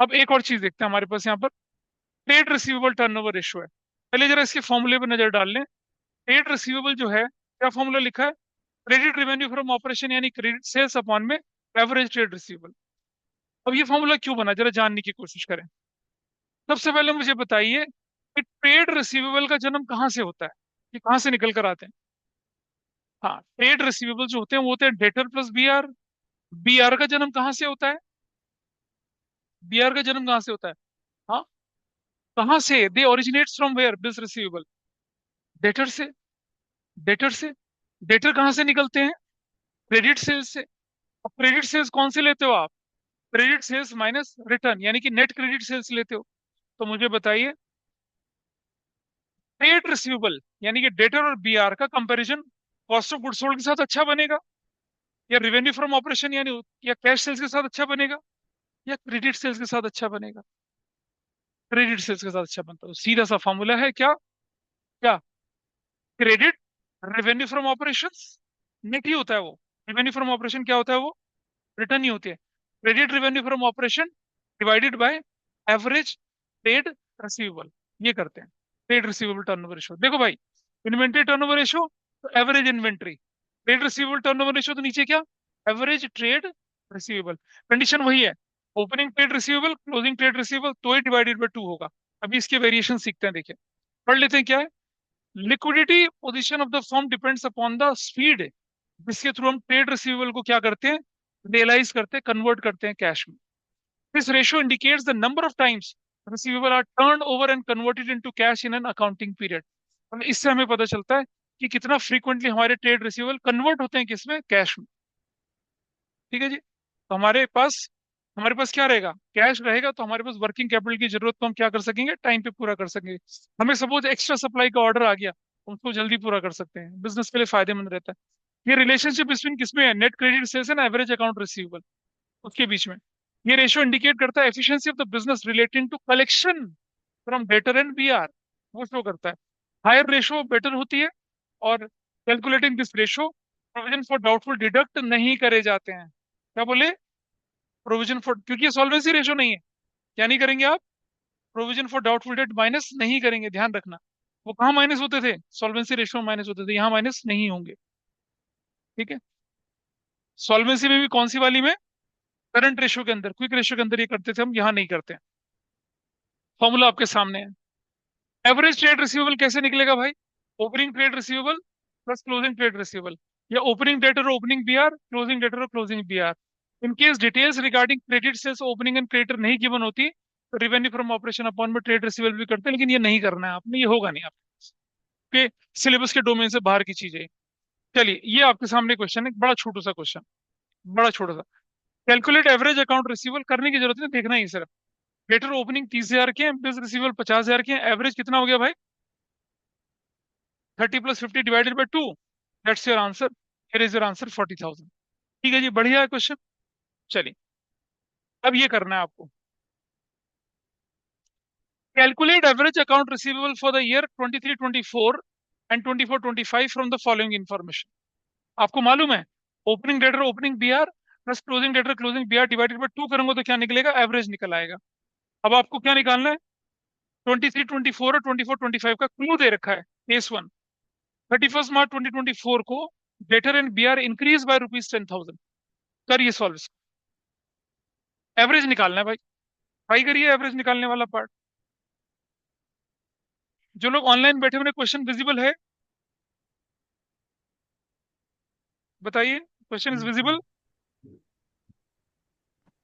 अब एक और चीज देखते हैं हमारे पास यहाँ पर। ट्रेड रिसीवेबल टर्नओवर रेशियो है। पहले जरा इसके फॉर्मूले पर नजर डाल लें। ट्रेड रिसीवेबल जो है, क्या फॉर्मूला लिखा है? क्रेडिट रेवेन्यू फ्रॉम ऑपरेशन यानी क्रेडिट सेल्स अपॉन में एवरेज ट्रेड रिसीवेबल। अब ये फॉर्मूला क्यों बना, जरा जानने की कोशिश करें। सबसे पहले मुझे बताइए कि ट्रेड रिसीवेबल का जन्म कहाँ से होता है? ये कहाँ से निकल कर आते हैं? हाँ, ट्रेड रिसीवेबल जो होते हैं वो होते हैं डेटर प्लस बीआर। बीआर का जन्म कहाँ से होता है? बीआर का जन्म कहाँ से होता है? हाँ, कहाँ से? They originates from where bills receivable? Debtor से। डेटर से। डेटर कहाँ से निकलते हैं? क्रेडिट सेल्स से। और क्रेडिट सेल्स कौन से लेते हो आप? क्रेडिट सेल्स माइनस रिटर्न, यानी कि नेट क्रेडिट सेल्स लेते हो। तो मुझे बताइए, ट्रेड रिसीवेबल यानी कि डेटर और बीआर का comparison cost of goods sold के साथ अच्छा बनेगा, या रेवेन्यू फ्रॉम ऑपरेशन यानी या कैश सेल्स के साथ अच्छा बनेगा, या क्रेडिट सेल्स के साथ अच्छा बनेगा? क्रेडिट सेल्स के साथ अच्छा बनता है। तो सीधा सा फॉर्मूला है क्या? क्या? Credit revenue from operations, net ही होता है वो। रेवेन्यू फ्रॉम ऑपरेशन क्या होता है वो? रिटर्न ही होती है। Credit revenue from operation divided by average trade receivable, ये करते हैं। Trade receivable turnover ratio. देखो भाई, इन्वेंट्री टर्नओवर रेशियो तो average inventory, trade receivable turnover ratio तो नीचे क्या, एवरेज ट्रेड रिसीवेबल। कंडीशन वही है, opening trade receivable closing trade receivable तो ही डिवाइडेड बाय 2 होगा। अभी इसके वेरिएशन सीखते हैं, देखिए पढ़ लेते हैं क्या है। Liquidity position of the firm depends upon the speed जिसके थ्रू हम ट्रेड रिसीवेबल को क्या करते हैं, रियलाइज करते हैं, कन्वर्ट करते हैं कैश में। This ratio indicates the number of times receivable are turn over and converted into cash in an accounting period. और इससे हमें पता चलता है कि कितना फ्रीक्वेंटली हमारे ट्रेड रिसीवेबल कन्वर्ट होते हैं किसमें, कैश में। ठीक है जी। तो हमारे पास क्या रहेगा, कैश रहेगा, तो हमारे पास वर्किंग कैपिटल की जरूरत को हम क्या कर सकेंगे, टाइम पे पूरा कर सकेंगे। हमें सपोज एक्स्ट्रा सप्लाई का ऑर्डर आ गया, उसको जल्दी पूरा कर सकते हैं, बिजनेस के लिए फायदेमंद रहता है। ये रिलेशनशिप बिटवीन किसमें है, net credit sales and average account receivable, उसके बीच में। ये रेशियो इंडिकेट करता है efficiency of the business relating to collection from debtor and BR, वो शो करता है। हायर रेशियो बेटर होती है, और calculating this ratio provision for doubtful deduct नहीं करे जाते हैं। क्या बोले, प्रोविजन फॉर, क्योंकि ये सॉल्वेंसी रेशियो नहीं है, क्या नहीं करेंगे आप, provision for doubtful debt minus नहीं करेंगे, ध्यान रखना। वो कहाँ माइनस होते थे, सॉल्वेंसी रेशियो माइनस होते थे, यहाँ माइनस नहीं होंगे। ठीक है। सॉल्वेंसी में भी कौन सी वाली में, करंट रेशियो के अंदर, क्विक रेशियो के अंदर ये करते थे हम, यहाँ नहीं करते हैं। फॉर्मूला आपके सामने है। एवरेज ट्रेड रिसीवेबल कैसे निकलेगा भाई, opening trade receivable plus closing trade receivable, या ओपनिंग डेटर और ओपनिंग बीआर, क्लोजिंग डेटर और closing BR. In case details regarding credit sales opening and creditor नहीं गिवन होती, तो रिवेन्यू फ्रॉम ऑपरेशन अपॉन में ट्रेड रिसीवेबल भी करते हैं, लेकिन ये नहीं करना है आपने, ये होगा नहीं आपके सिलेबस के डोमेन से बाहर की चीजें। चलिए ये आपके सामने क्वेश्चन है, बड़ा छोटा सा क्वेश्चन, बड़ा छोटा सा। कैलकुलेट एवरेज अकाउंट रिसीवेबल करने की जरूरत नहीं, देखना ही सिर्फ। डेटर ओपनिंग 30,000 के हैं, बिल्स रिसीवेबल 50,000 के हैं, एवरेज कितना हो गया भाई, 30 + 50 divided by 2, that's your answer. Here is your answer 40,000। ठीक है जी, बढ़िया है क्वेश्चन। चलिए अब ये करना है आपको, calculate average account receivable for the year 23-24 and 24-25 from the following information. आपको मालूम है, opening debtor opening BR plus closing debtor closing BR divided by 2 करूंगा तो क्या निकलेगा, एवरेज निकल आएगा। अब आपको क्या निकालना है, 23-24 और 24-25 का क्लू दे रखा है। केस 1, 31 मार्च 2024 को debtor and BR increase by ₹10,000। करिए सॉल्व, एवरेज निकालना है भाई, ट्राई करिए एवरेज निकालने वाला पार्ट। जो लोग ऑनलाइन बैठे हुए क्वेश्चन विजिबल है, बताइए, question is visible.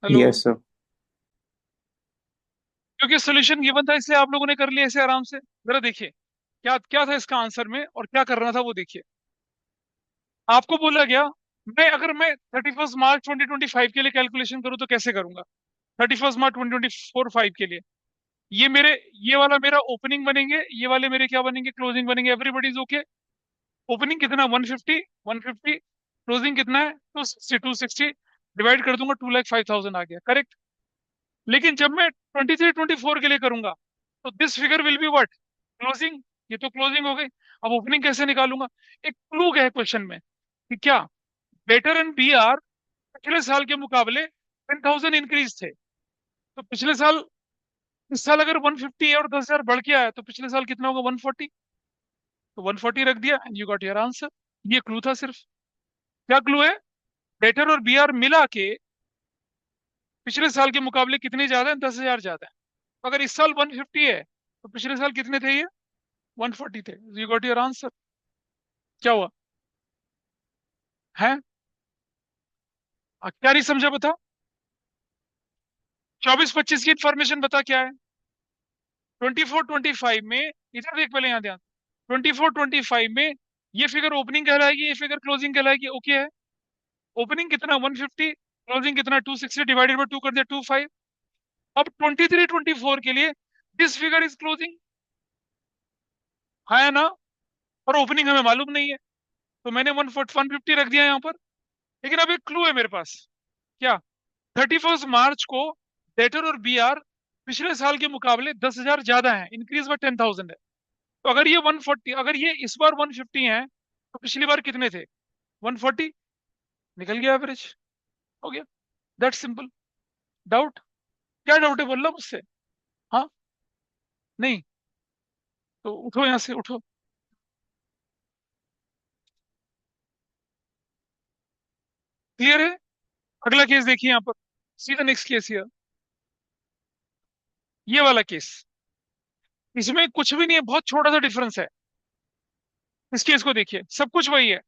Hello. Yes sir. क्योंकि सोल्यूशन गिवन था इसलिए आप लोगों ने कर लिया ऐसे आराम से। जरा देखिए क्या क्या था इसका आंसर में और क्या करना था, वो देखिए। आपको बोला गया, अगर मैं 31 मार्च 2025 के लिए कैलकुलेशन करूं तो कैसे करूंगा, 31 मार्च 2024 5 के लिए। ये मेरे, ये वाला मेरा ओपनिंग बनेंगे, ये वाले मेरे क्या बनेंगे, क्लोजिंग बनेंगे। Everybody is okay. ओपनिंग कितना, 150, 150। क्लोजिंग कितना है, 260, डिवाइड कर दूंगा, 2,05,000 आ गया, करेक्ट। लेकिन जब मैं 23-24 के लिए करूंगा, तो this figure will be what, closing. ये तो क्लोजिंग हो गई। अब ओपनिंग कैसे निकालूंगा, एक क्लू है क्वेश्चन में कि क्या बेटर एंड बी आर पिछले साल के मुकाबले 10,000 इंक्रीज थे। तो पिछले साल, इस साल अगर 150 है और 10,000 बढ़ के आया, तो पिछले साल कितना होगा, 140। तो 140 रख दिया and you got your answer. ये क्लू था सिर्फ। क्या क्लू है, बेटर और बी आर मिला के पिछले साल के मुकाबले कितने ज्यादा है, 10,000 ज्यादा है। तो अगर इस साल 150 है, तो पिछले साल कितने थे ये, 140 थे। You got your answer. क्या हुआ है, क्या नहीं समझा बता। 24-25 की इंफॉर्मेशन बता क्या है। 24-25 में, इधर देख पहले, यहाँ ध्यान। 24-25 में ये फिगर ओपनिंग कहलाएगी, ये फिगर क्लोजिंग कहलाएगी, ओके है। ओपनिंग कितना, 150, क्लोजिंग कितना, 260, डिवाइडेड बाय 2 कर दिया, 25। अब 23-24 के लिए दिस फिगर इज क्लोजिंग, हाँ या ना। और ओपनिंग हमें मालूम नहीं है, तो मैंने 150 रख दिया यहाँ पर। लेकिन अब एक क्लू है मेरे पास, क्या, 31 मार्च को डेटर और बी आर पिछले साल के मुकाबले 10,000 ज्यादा है, इंक्रीज बाय 10,000 है। तो अगर ये 140, अगर ये इस बार 150 है, तो पिछली बार कितने थे, 140। निकल गया एवरेज, हो गया। That simple. डाउट, क्या डाउट है, बोल रहा मुझसे। हाँ, नहीं, तो उठो यहाँ से, उठो। क्लियर है? अगला केस देखिए यहाँ पर, see the next case here. ये वाला केस, इसमें कुछ भी नहीं है, बहुत छोटा सा डिफरेंस है। इस केस को देखिए, सब कुछ वही है।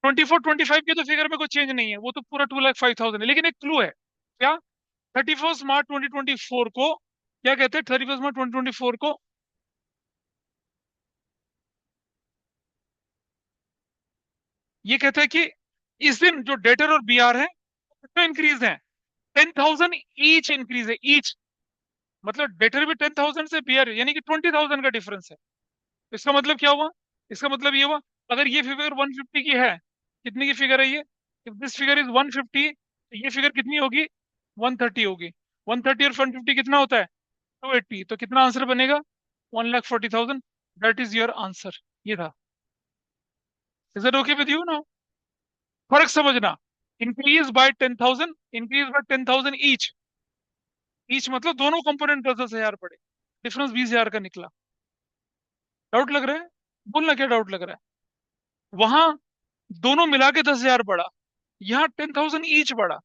24-25 के तो फिगर में कोई चेंज नहीं है, वो तो पूरा 2,05,000 है, लेकिन एक क्लू है। क्या? 31 मार्च 2024 को, क्या कहते हैं 31 मार्च 2024 को, ये कहते हैं कि इस दिन जो डेटर और बीआर है कितना इंक्रीज है? 10,000 ईच इंक्रीज है, ईच। मतलब डेटर भी 10,000 से, बीआर यानी कि 20,000 का डिफरेंस है। इसका मतलब क्या हुआ? इसका मतलब ये हुआ, अगर ये फिगर 150 की है, कितने की फिगर है ये? इफ दिस फिगर इज 150, तो ये फिगर कितनी होगी? 130 होगी। 130 और 150 कितना होता है? 280। तो कितना आंसर बनेगा? 1,40,000। That is your answer. ये था। Is it okay with you now? फर्क समझना। Increase by 10,000, increase by 10,000 each. Each मतलब दोनों कंपोनेंट 10,000 पड़े, डिफरेंस 20,000 का निकला। डाउट लग रहा है? बोलना क्या डाउट लग रहा है? वहां दोनों मिला के 10,000 बढ़ा, यहाँ 10,000 ईच बढ़ा।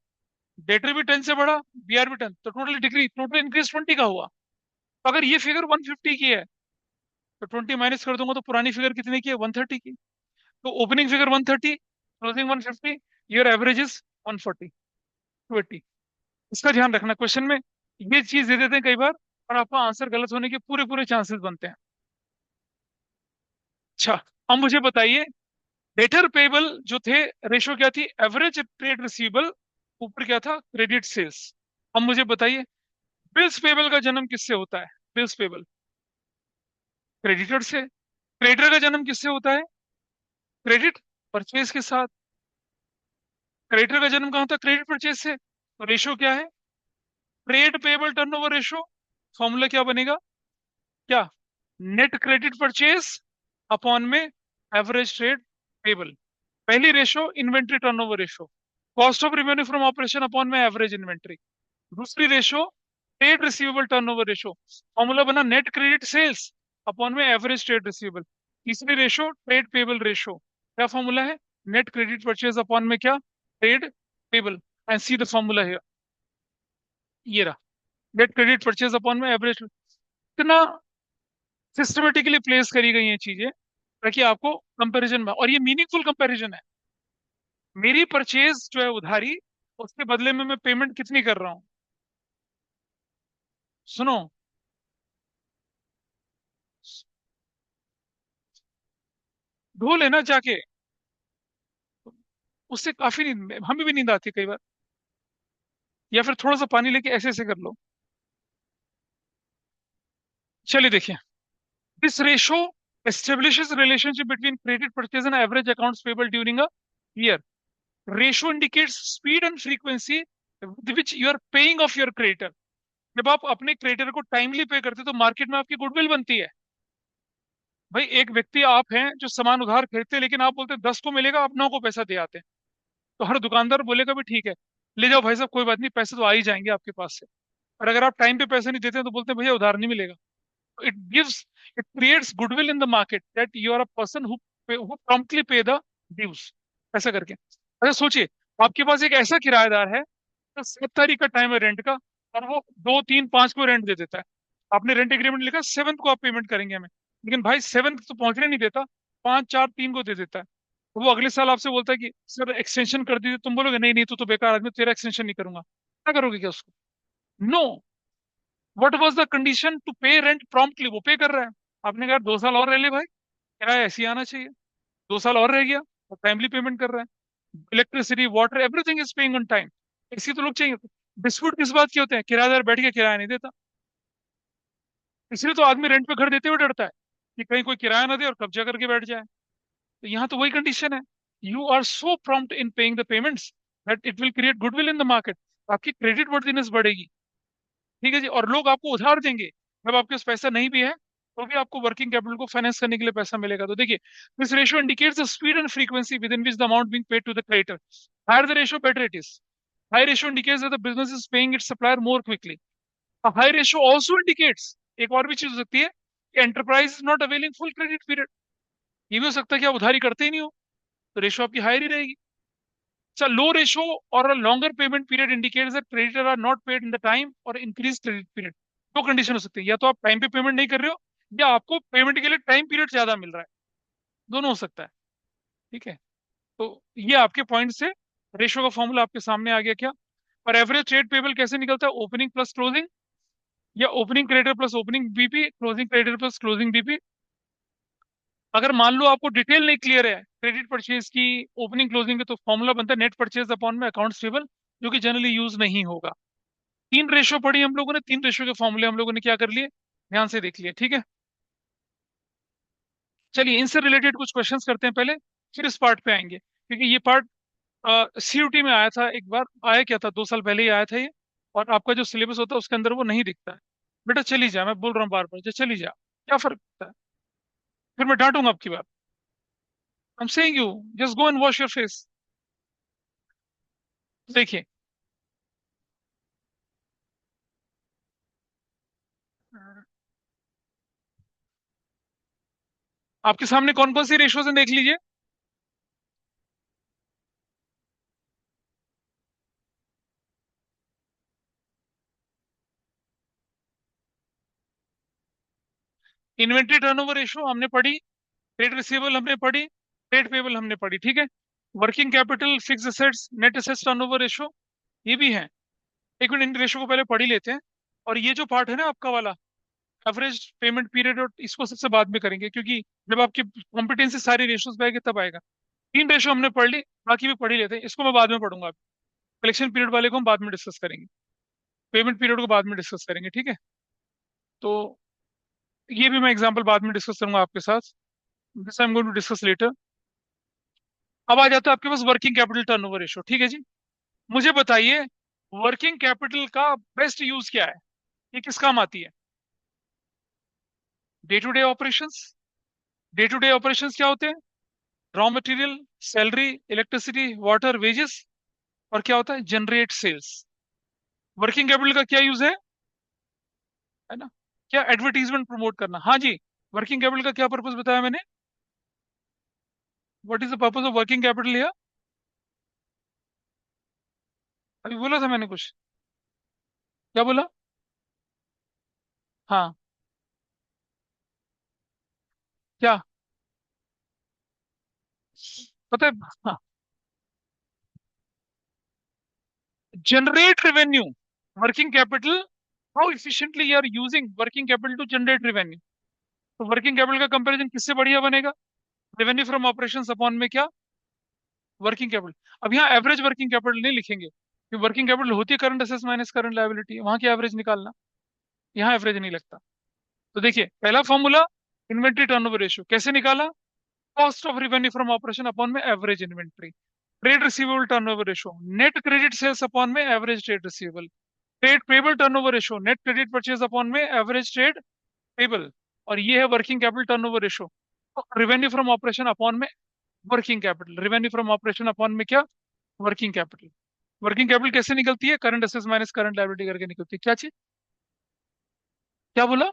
डेटर भी 10 से बढ़ा, बीआर भी 10, तो टोटल डिग्री, टोटल इंक्रीज 20 का हुआ। तो अगर ये फिगर 150 की है, तो 20 माइनस कर दूंगा तो पुरानी फिगर कितने की है? 130 की। तो opening figure 130, closing 150, your average is 140, 280। इसका ध्यान रखना, क्वेश्चन में ये चीज दे देते हैं कई बार, और आपका आंसर गलत होने के पूरे पूरे चांसेस बनते हैं। अच्छा, अब मुझे बताइए, डेटर पेबल जो थे, रेशो क्या थी? एवरेज ट्रेड रिसीवेबल ऊपर क्या था? Credit sales. अब मुझे बताइए, बिल्स पेबल का जन्म किससे होता है? बिल्स पेबल क्रेडिटर से। क्रेडिटर का जन्म किससे होता है? क्रेडिट परचेज के साथ। क्रेडिटर का जन्म कहाँ होता है? क्रेडिट परचेज से। तो रेशो क्या है? Trade payable turnover ratio. Formula क्या बनेगा? क्या? नेट क्रेडिट परचेज अपॉन में एवरेज ट्रेड पेबल। पहली ratio inventory turnover ratio, cost of revenue from operation upon में एवरेज इन्वेंट्री। दूसरी ratio trade receivable turnover ratio, formula बना नेट क्रेडिट सेल्स अपॉन में average trade receivable. तीसरी ratio trade payable ratio, क्या formula है? Net credit purchase upon में क्या? Trade payable. And see the formula है, ये रहा। नेट क्रेडिट परचेज अपॉन में एवरेज। इतना सिस्टमेटिकली प्लेस करी गई हैं चीजें, ताकि आपको कंपैरिजन में, और ये मीनिंगफुल कंपैरिजन है। मेरी परचेज जो है उधारी, उसके बदले में मैं पेमेंट कितनी कर रहा हूँ? सुनो, धो लेना जाके, उससे काफी नींद, हमें भी नींद आती है कई बार। या फिर थोड़ा सा पानी लेके ऐसे ऐसे कर लो। चलिए देखिए, this ratio establishes relationship between credit purchase and average accounts payable during a year. Ratio indicates speed and frequency with which you are paying off your creditor. जब आप अपने क्रेडिटर को टाइमली पे करते हो, तो मार्केट में आपकी गुडविल बनती है। भाई, एक व्यक्ति आप हैं जो सामान उधार खरीदते हैं, लेकिन आप बोलते हैं 10 को मिलेगा, आप 9 को पैसा दे आते हैं, तो हर दुकानदार बोलेगा भी ठीक है, ले जाओ भाई साहब, कोई बात नहीं, पैसे तो आ ही जाएंगे आपके पास से। और अगर आप टाइम पे पैसे नहीं देते हैं, तो बोलते हैं भैया उधार नहीं मिलेगा। it gives, it creates goodwill in the market that you are a person who promptly pay the dues, ऐसा करके। अच्छा सोचिए, आपके पास एक ऐसा किराएदार है, तो 7 तारीख का टाइम है रेंट का, और वो 2, 3, 5 को रेंट दे देता है। आपने रेंट एग्रीमेंट लिखा 7th को आप पेमेंट करेंगे हमें, लेकिन भाई 7th तो पहुंचने नहीं देता, 5, 4, 3 को दे देता है। तो वो अगले साल आपसे बोलता है कि सर एक्सटेंशन कर दीजिए, तुम बोलोगे नहीं नहीं, तू तो बेकार आदमी, तेरा एक्सटेंशन नहीं करूंगा। क्या करोगे क्या उसको? No. What was the condition to pay rent promptly? वो पे कर रहा है। आपने कहा 2 साल और रह ले भाई, किराया ऐसे ही आना चाहिए। 2 साल और रह गया, और टाइमली पेमेंट कर रहा है। Electricity, water, everything is paying on time. इसी तो लोग चाहिए। डिस्प्यूट किस बात के होते हैं? किराएदार बैठ के किराया नहीं देता। इसलिए तो आदमी रेंट पे घर देते हुए डरता है कि कहीं कोई किराया ना दे और कब्जा करके बैठ जाए। तो यहाँ तो वही कंडीशन है। You are so prompt in paying the payments that it will create goodwill in the market. आपकी क्रेडिट वर्दीनेस बढ़ेगी। ठीक है जी, और लोग आपको उधार देंगे। जब आपके पास पैसा नहीं भी है, तो भी आपको वर्किंग कैपिटल को फाइनेंस करने के लिए पैसा मिलेगा। तो देखिए, this ratio indicates the speed and frequency with in which the amount being paid to the creditor. Higher the ratio, better it is. High ratio indicates that the business is paying its supplier more quickly. High ratio also indicates, एक और भी चीज हो सकती है, कि enterprise is not availing full credit period. ये भी हो सकता है कि आप उधारी करते ही नहीं हो, तो रेशियो आपकी हायर ही रहेगी। low ratio or a longer payment period indicates that creditor are not paid in the time or increased credit period. दो कंडीशन हो सकती है, या तो आप टाइम पे पेमेंट नहीं कर रहे हो, या आपको पेमेंट के लिए टाइम पीरियड ज्यादा मिल रहा है। दोनों हो सकता है। ठीक है। तो ये आपके पॉइंट से रेशो का फॉर्मूला आपके सामने आ गया क्या। और एवरेज ट्रेड पेबल कैसे निकलता है, ओपनिंग प्लस क्लोजिंग, या opening creditor plus opening BP, closing creditor plus closing BP. अगर मान लो आपको डिटेल नहीं क्लियर है क्रेडिट परचेज की, ओपनिंग क्लोजिंग की, तो फॉर्मूला बनता है नेट परचेज अपॉन में अकाउंट्स पेबल, जो कि जनरली यूज नहीं होगा। तीन रेशो पढ़ी हम लोगों ने, तीन रेशो के फॉर्मूले हम लोगों ने क्या कर लिए, ध्यान से देख लिए। ठीक है। चलिए इनसे रिलेटेड कुछ क्वेश्चंस करते हैं पहले, फिर इस पार्ट पे आएंगे, क्योंकि ये पार्ट सीयूटी में आया था एक बार, आया क्या था, 2 साल पहले ही आया था ये। और आपका जो सिलेबस होता है उसके अंदर वो नहीं दिखता है। बेटा चली जा, मैं बोल रहा हूँ बार बार, चली जा, क्या फर्क पड़ता है, फिर मैं डांटूंगा आपकी बात। I am saying you, just go and wash your face. देखिए, आपके सामने कौन कौन सी रेशोज हैं देख लीजिए। इन्वेंट्री टर्नओवर रेशो हमने पढ़ी, ट्रेड रिसीवेबल हमने पढ़ी, ट्रेड पेबल हमने पढ़ी। ठीक है। Working capital, fix assets, net assets turnover ratio, ये भी है। एक मिनट, इन रेशो को पहले पढ़ ही लेते हैं। और ये जो पार्ट है ना आपका वाला, एवरेज पेमेंट पीरियड, और इसको सबसे बाद में करेंगे, क्योंकि जब आपकी कॉम्पिटेंसी सारी रेशोज पे आएगी तब आएगा। तीन रेशो हमने पढ़ ली, बाकी भी पढ़ ही लेते हैं, इसको मैं बाद में पढ़ूंगा। कलेक्शन पीरियड वाले को हम बाद में डिस्कस करेंगे, पेमेंट पीरियड को बाद में डिस्कस करेंगे। ठीक है। तो ये भी मैं एग्जांपल बाद में डिस्कस करूंगा आपके साथ, this I am going to discuss later. अब आ जाता है आपके पास वर्किंग कैपिटल टर्नओवर रेशो। ठीक है जी। मुझे बताइए, वर्किंग कैपिटल का बेस्ट यूज क्या है, ये किस काम आती है। Day to day operations. Day to day operations क्या होते हैं, raw material, salary, electricity, water, wages, और क्या होता है, जनरेट सेल्स। वर्किंग कैपिटल का क्या यूज है ना, क्या, एडवर्टीजमेंट प्रमोट करना। हाँ जी। वर्किंग कैपिटल का क्या पर्पस बताया मैंने, what is the purpose of working capital here, अभी बोला था मैंने कुछ, क्या बोला। हाँ। क्या, पता है, हाँ, generate revenue, working capital, how efficiently you are using working capital to generate revenue. तो वर्किंग कैपिटल का कंपैरिजन किससे बढ़िया बनेगा, रेवेन्यू फ्रॉम ऑपरेशंस अपॉन में क्या, वर्किंग कैपिटल। अब यहाँ एवरेज वर्किंग कैपिटल नहीं लिखेंगे, कि वर्किंग कैपिटल होती है current assets minus current liability, वहां की एवरेज निकालना, यहाँ एवरेज नहीं लगता। तो देखिए पहला फॉर्मूला, इन्वेंट्री टर्नओवर रेशियो कैसे निकाला, cost of revenue from operation upon में average inventory. Trade receivable turnover ratio, net credit sales upon में average trade receivable. Trade payable turnover ratio, net credit purchase upon में average trade payable. और ये है working capital turnover ratio, revenue from operation upon में working capital, revenue from operation upon में क्या, working capital. Working capital कैसे निकलती है, current assets minus current liability करके निकलती है। क्या चीज, क्या बोला,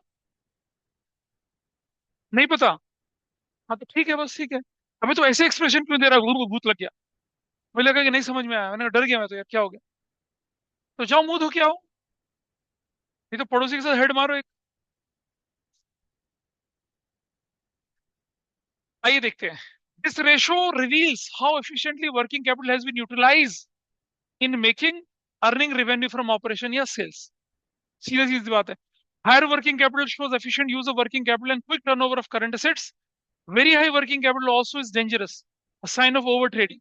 नहीं पता। हाँ तो ठीक है, बस ठीक है। हमें तो ऐसे एक्सप्रेशन क्यों दे रहा है, घूर को भूत लग गया। मुझे लगा कि नहीं समझ में आया, मैंने कहा, डर गया मैं तो यार, क्या हो गया। तो जाओ मुंह धो के आओ, नहीं तो पड़ोसी के साथ हेड मारो एक। आइए देखते हैं। This ratio reveals how efficiently working capital has been utilized in making earning revenue from operation या सेल्स। सीधी सीधी बात है। Higher working capital shows efficient use of working capital and quick turnover of current assets. Very high working capital also is dangerous, a sign of over trading.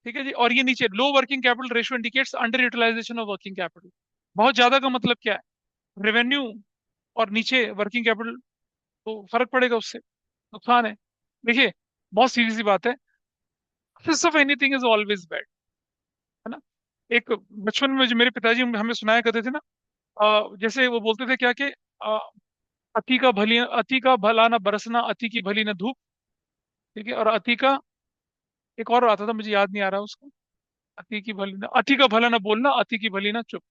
ठीक है जी। और ये नीचे लो working capital ratio indicates under utilization of working capital. बहुत ज्यादा का मतलब क्या है, रेवेन्यू और नीचे वर्किंग कैपिटल, तो फर्क पड़ेगा उससे, नुकसान है। देखिए बहुत सीधी सी बात है, excess of anything is always bad, है ना। एक बचपन में जो मेरे पिताजी हमें सुनाया करते थे ना, जैसे वो बोलते थे क्या कि अति का भला ना बरसना, अति की भली ना धूप। ठीक है। और अति का, एक और आता था मुझे याद नहीं आ रहा उसको, अति की भली ना, अति का भला ना बोलना, अति की भली ना चुप।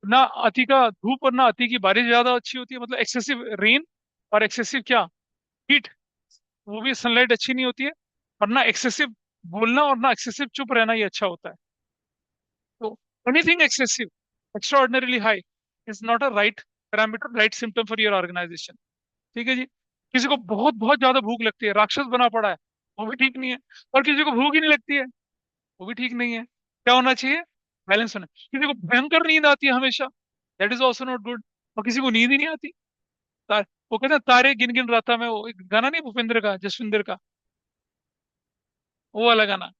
ना अति का धूप और ना अति की बारिश ज्यादा अच्छी होती है, मतलब एक्सेसिव रेन और एक्सेसिव क्या, हीट, वो भी सनलाइट अच्छी नहीं होती है। और ना एक्सेसिव बोलना और ना एक्सेसिव चुप रहना ये अच्छा होता है। तो anything excessive, extraordinarily high is not a right parameter, right symptom for your organisation. ठीक है जी। किसी को बहुत बहुत ज्यादा भूख लगती है, राक्षस बना पड़ा है, वो भी ठीक नहीं है। और किसी को भूख ही नहीं लगती है, वो भी ठीक नहीं है। क्या होना चाहिए? बैलेंस होना। किसी को भयंकर नींद आती है हमेशा, that is also not good. और किसी को नींद ही नहीं आती। वो कहते हैं तारे गिन गिन रहा था मैं, वो एक गाना नहीं भूपेंद्र का, जसविंदर का, वो वाला गाना,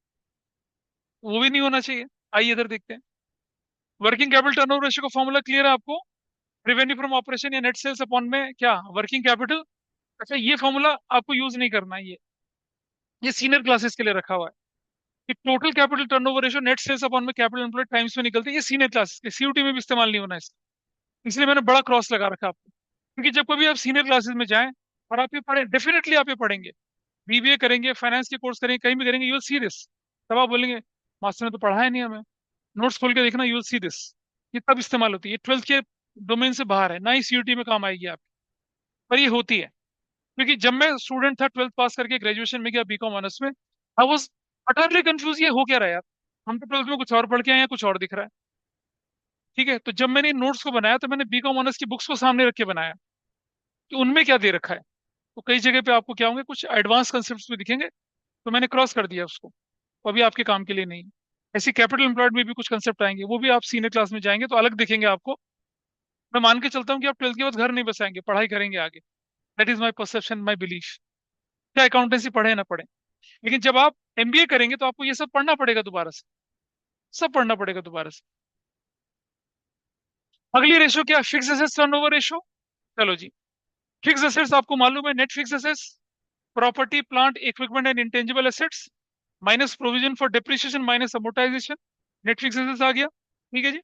वो भी नहीं होना चाहिए। आइए इधर देखते हैं। वर्किंग कैपिटल टर्नओवर रेशियो का फॉर्मूला क्लियर है आपको? रेवेन्यू फ्रॉम ऑपरेशन या नेट सेल्स अपॉन में क्या, वर्किंग कैपिटल। अच्छा, ये फॉर्मूला आपको यूज नहीं करना है, ये सीनियर क्लासेस के लिए रखा हुआ है कि total capital turnover ratio net sales upon में कैपिटल एम्प्लॉयड टाइम्स में निकलती है। ये सीनियर क्लासेस के, सीयूटी में भी इस्तेमाल नहीं होना है इसका। इसलिए मैंने बड़ा क्रॉस लगा रखा है आपको, क्योंकि जब कभी आप सीनियर क्लासेस में जाएं और आप ये पढ़ें, डेफिनेटली आप ये पढ़ेंगे, बीबीए करेंगे, फाइनेंस के कोर्स करेंगे, कहीं भी करेंगे, यू विल सी दिस। तब आप बोलेंगे मास्टर ने तो पढ़ाया नहीं हमें, नोट्स खोल के देखना, यू विल सी दिस। ये तब इस्तेमाल होती है, ये ट्वेल्थ के डोमेन से बाहर है, ना ही सीयूटी में काम आएगी आपकी, पर ये होती है। क्योंकि जब मैं स्टूडेंट था, ट्वेल्थ पास करके ग्रेजुएशन में गया बीकॉम ऑनर्स में, आई वॉज अटरली कंफ्यूज, ये हो क्या रहा है यार, हम तो ट्वेल्थ में कुछ और पढ़ के आए हैं, कुछ और दिख रहा है। ठीक है, तो जब मैंने इन नोट्स को बनाया तो मैंने बीकॉम ऑनर्स की बुक्स को सामने रख के बनाया कि उनमें क्या दे रखा है। तो कई जगह पे आपको क्या होंगे, कुछ एडवांस कंसेप्ट भी दिखेंगे, तो मैंने क्रॉस कर दिया उसको, वो अभी आपके काम के लिए नहीं है। ऐसी कैपिटल एम्प्लॉयड में भी कुछ कंसेप्ट आएंगे, वो भी आप सीनियर क्लास में जाएंगे तो अलग दिखेंगे आपको। मैं मान के चलता हूँ कि आप ट्वेल्थ के बाद घर नहीं बसाएंगे, पढ़ाई करेंगे आगे। That is my perception, my belief. क्या अकाउंटेंसी पढ़े ना पढ़े, लेकिन जब आप एमबीए करेंगे तो आपको ये सब पढ़ना पड़ेगा दोबारा से, सब पढ़ना पड़ेगा दोबारा से। अगली रेशो क्या, फिक्स एसेट्स टर्नओवर रेशो। चलो जी, फिक्स एसेट्स आपको मालूम है, net fixed assets, property plant equipment and intangible assets minus provision for depreciation minus amortization, net fixed assets आ गया। ठीक है जी।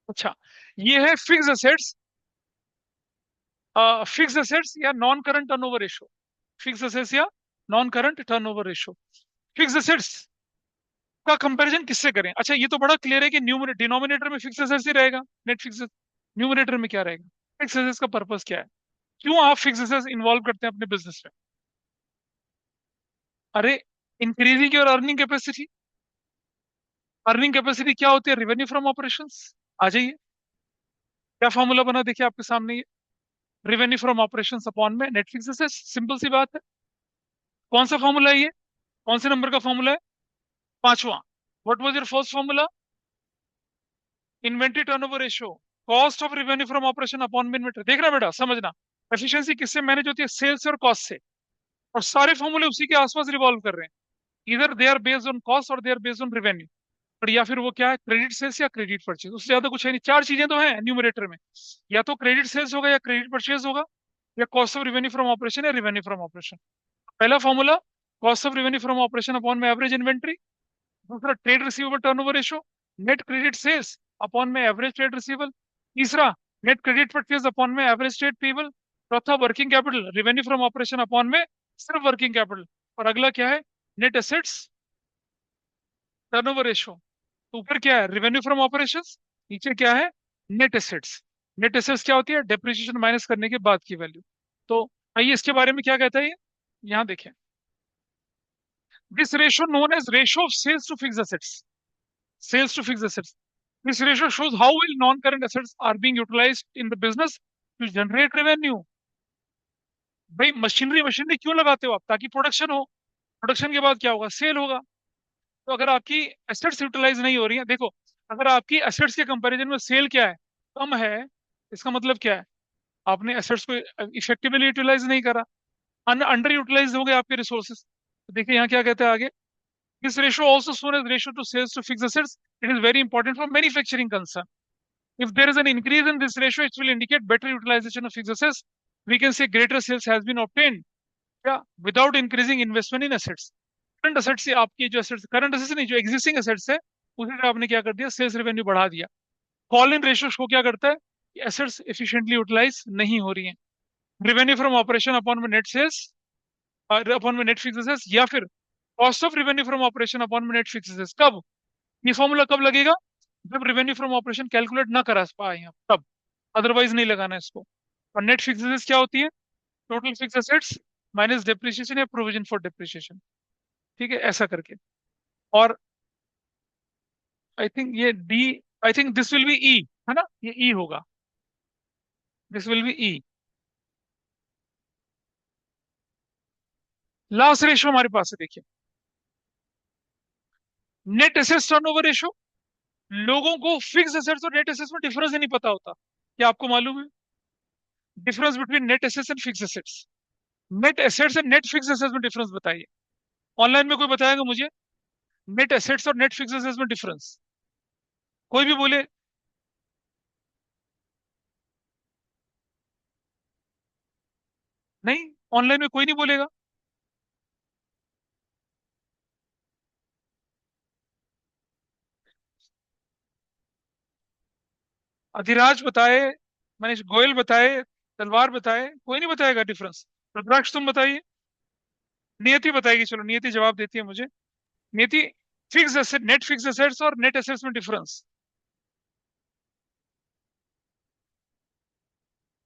अच्छा, ये है फिक्स एसेट्स, फिक्स एसेट्स या non current turnover ratio. Fixed assets या non current turnover ratio. Fixed assets का कंपैरिजन किससे करें? अच्छा, ये तो बड़ा क्लियर है कि न्यूमरेटर डिनोमिनेटर में फिक्स एसेट्स ही रहेगा, नेट फिक्स। न्यूमरेटर में क्या रहेगा? फिक्स एसेट्स का पर्पस क्या है? क्यों आप फिक्स एसेट्स इन्वॉल्व करते हैं अपने बिजनेस में? अरे, increasing your earning capacity. Earning capacity क्या होती है? Revenue from operations. आ जाइए, क्या फॉर्मूला बना देखिए आपके सामने, ये रेवेन्यू फ्रॉम ऑपरेशंस अपॉन में नेट फिक्स एसेट्स, सिंपल सी बात है। कौन सा फॉर्मूला है ये? कौन से नंबर का फॉर्मूला है? पांचवा। What was your first formula? Inventory turnover ratio, cost of revenue from operation upon में इन्वेंट्री। देख रहा बेटा, समझना। एफिशिएंसी किससे मैनेज होती है? सेल्स से और कॉस्ट से। और सारे फॉर्मूले उसी के आसपास रिवॉल्व कर रहे हैं, इधर they are based on cost और they are based on revenue. और या फिर वो क्या है, क्रेडिट सेल्स या क्रेडिट परचेज, उससे ज्यादा कुछ है नहीं। चार चीजें तो हैं न्यूमरेटर में, या तो क्रेडिट सेल्स होगा या क्रेडिट परचेज होगा, या cost of revenue from operation या रेवेन्यू फ्रॉम ऑपरेशन। पहला formula, cost of revenue from operation upon में एवरेज इन्वेंट्री। दूसरा, trade receivable turnover ratio, net credit sales upon में एवरेज ट्रेड रिसीवेबल। तीसरा, नेट क्रेडिट परचेज अपॉन में average trade payable. चौथा, working capital revenue from operation upon में सिर्फ working capital. और अगला क्या है? Net assets turnover ratio. तो ऊपर क्या है? Revenue from operations. नीचे क्या है? Net assets. नेट एसेट्स क्या होती है? डेप्रिसिएशन माइनस करने के बाद की वैल्यू। तो आइए इसके बारे में क्या कहता है ये, यहाँ देखें। This ratio known as ratio of sales to fix assets, sales to fix assets. This ratio shows how well non-current assets are being utilized in the business to generate revenue। भाई, मशीनरी मशीनरी क्यों लगाते हो आप? ताकि production हो। Production के बाद क्या होगा? सेल होगा। तो अगर आपकी एसेट्स यूटिलाइज नहीं हो रही है, देखो, अगर आपकी एसेट्स के कंपैरिजन में सेल क्या है, कम है, इसका मतलब क्या है? आपने एसेट्स को इफेक्टिवली यूटिलाइज नहीं करा, अंडर यूटिलाइज हो गए आपके रिसोर्सेज। तो देखिए यहाँ क्या कहते हैं आगे। This ratio also known as ratio to sales to fix assets, it is very important for manufacturing concern. If there is an increase in this ratio, it will indicate better utilization of fixed assets. We can say greater sales has been obtained, yeah, without increasing investment in assets। Current asset से आपकी जो assets, current assets नहीं, जो existing assets है, उसे आपने क्या कर दिया? सेल्स रेवेन्यू बढ़ा दिया। फॉल इन रेशियो को क्या करता है? एसेट्स एफिशिएंटली यूटिलाइज नहीं हो रही हैं। रेवेन्यू फ्रॉम ऑपरेशन अपॉन में नेट सेल्स, अपॉन में नेट फिक्स एसेट्स, या फिर cost of revenue from operation upon में नेट फिक्स एसेट्स। कब ये फॉर्मूला कब लगेगा? जब रेवेन्यू फ्रॉम ऑपरेशन कैलकुलेट ना करा पाए आप तब, अदरवाइज नहीं लगाना इसको। और नेट फिक्स एसेट्स क्या होती है? Total fix assets minus depreciation या प्रोविजन फॉर डेप्रिसिएशन। ठीक है, ऐसा करके। और आई थिंक ये D, I think this will be E, है ना, ये ई होगा, this will be E. Last ratio हमारे पास है, देखिए, नेट एसेट्स टर्नओवर रेशो। लोगों को फिक्स एसेट्स और नेट एसेट्स में डिफरेंस ही नहीं पता होता, क्या आपको मालूम है difference between net assets and fix assets? Net assets and net fixed assets में डिफरेंस बताइए। ऑनलाइन में कोई बताएगा मुझे नेट एसेट्स और नेट फिक्स एसेट्स में डिफरेंस? कोई भी बोले। नहीं, ऑनलाइन में कोई नहीं बोलेगा। अधिराज बताए, मनीष गोयल बताए, तलवार बताए, कोई नहीं बताएगा डिफरेंस। रुद्राक्ष तुम बताइए। नियति बताएगी, चलो नियति जवाब देती है मुझे। नियति, fix asset, net fixed assets और नेट एसेट्स में डिफरेंस।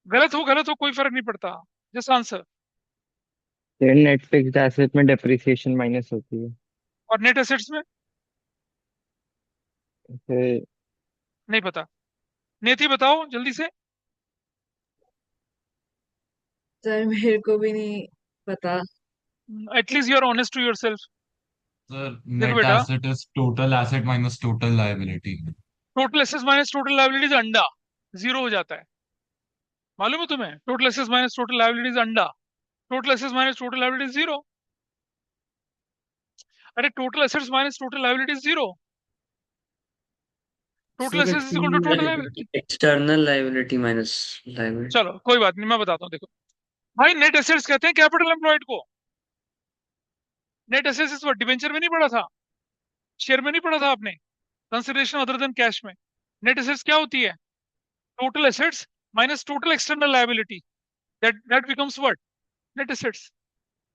गलत हो कोई फर्क नहीं पड़ता, जस्ट आंसर। फिर नेट फिक्स्ड एसेट में डेप्रिसिएशन माइनस होती है। और नेट एसेट्स में फिर नहीं पता। नियति बताओ जल्दी से। सर मेरे को भी नहीं पता। At least you are honest to yourself. Sir देखो नेट बेटा, asset is total asset minus total liability. Total assets minus total liabilities अंडा, जीरो हो जाता है। मालूम है तुम्हें, total assets minus total liabilities अंडा, total assets minus total liabilities zero. अरे total assets minus total liabilities zero, total sir assets is equal to total liability. External liability minus liability. चलो कोई बात नहीं, मैं बताता हूँ, देखो भाई, नेट एसेट्स कहते हैं कैपिटल एम्प्लॉयड को। नेट एसेट्स इस डिबेंचर में नहीं पढ़ा था, शेयर में नहीं पढ़ा था आपने, कंसिडरेशन अदर देन कैश में। नेट एसेट्स क्या होती है? Total assets minus total external liability, that becomes what? Net assets.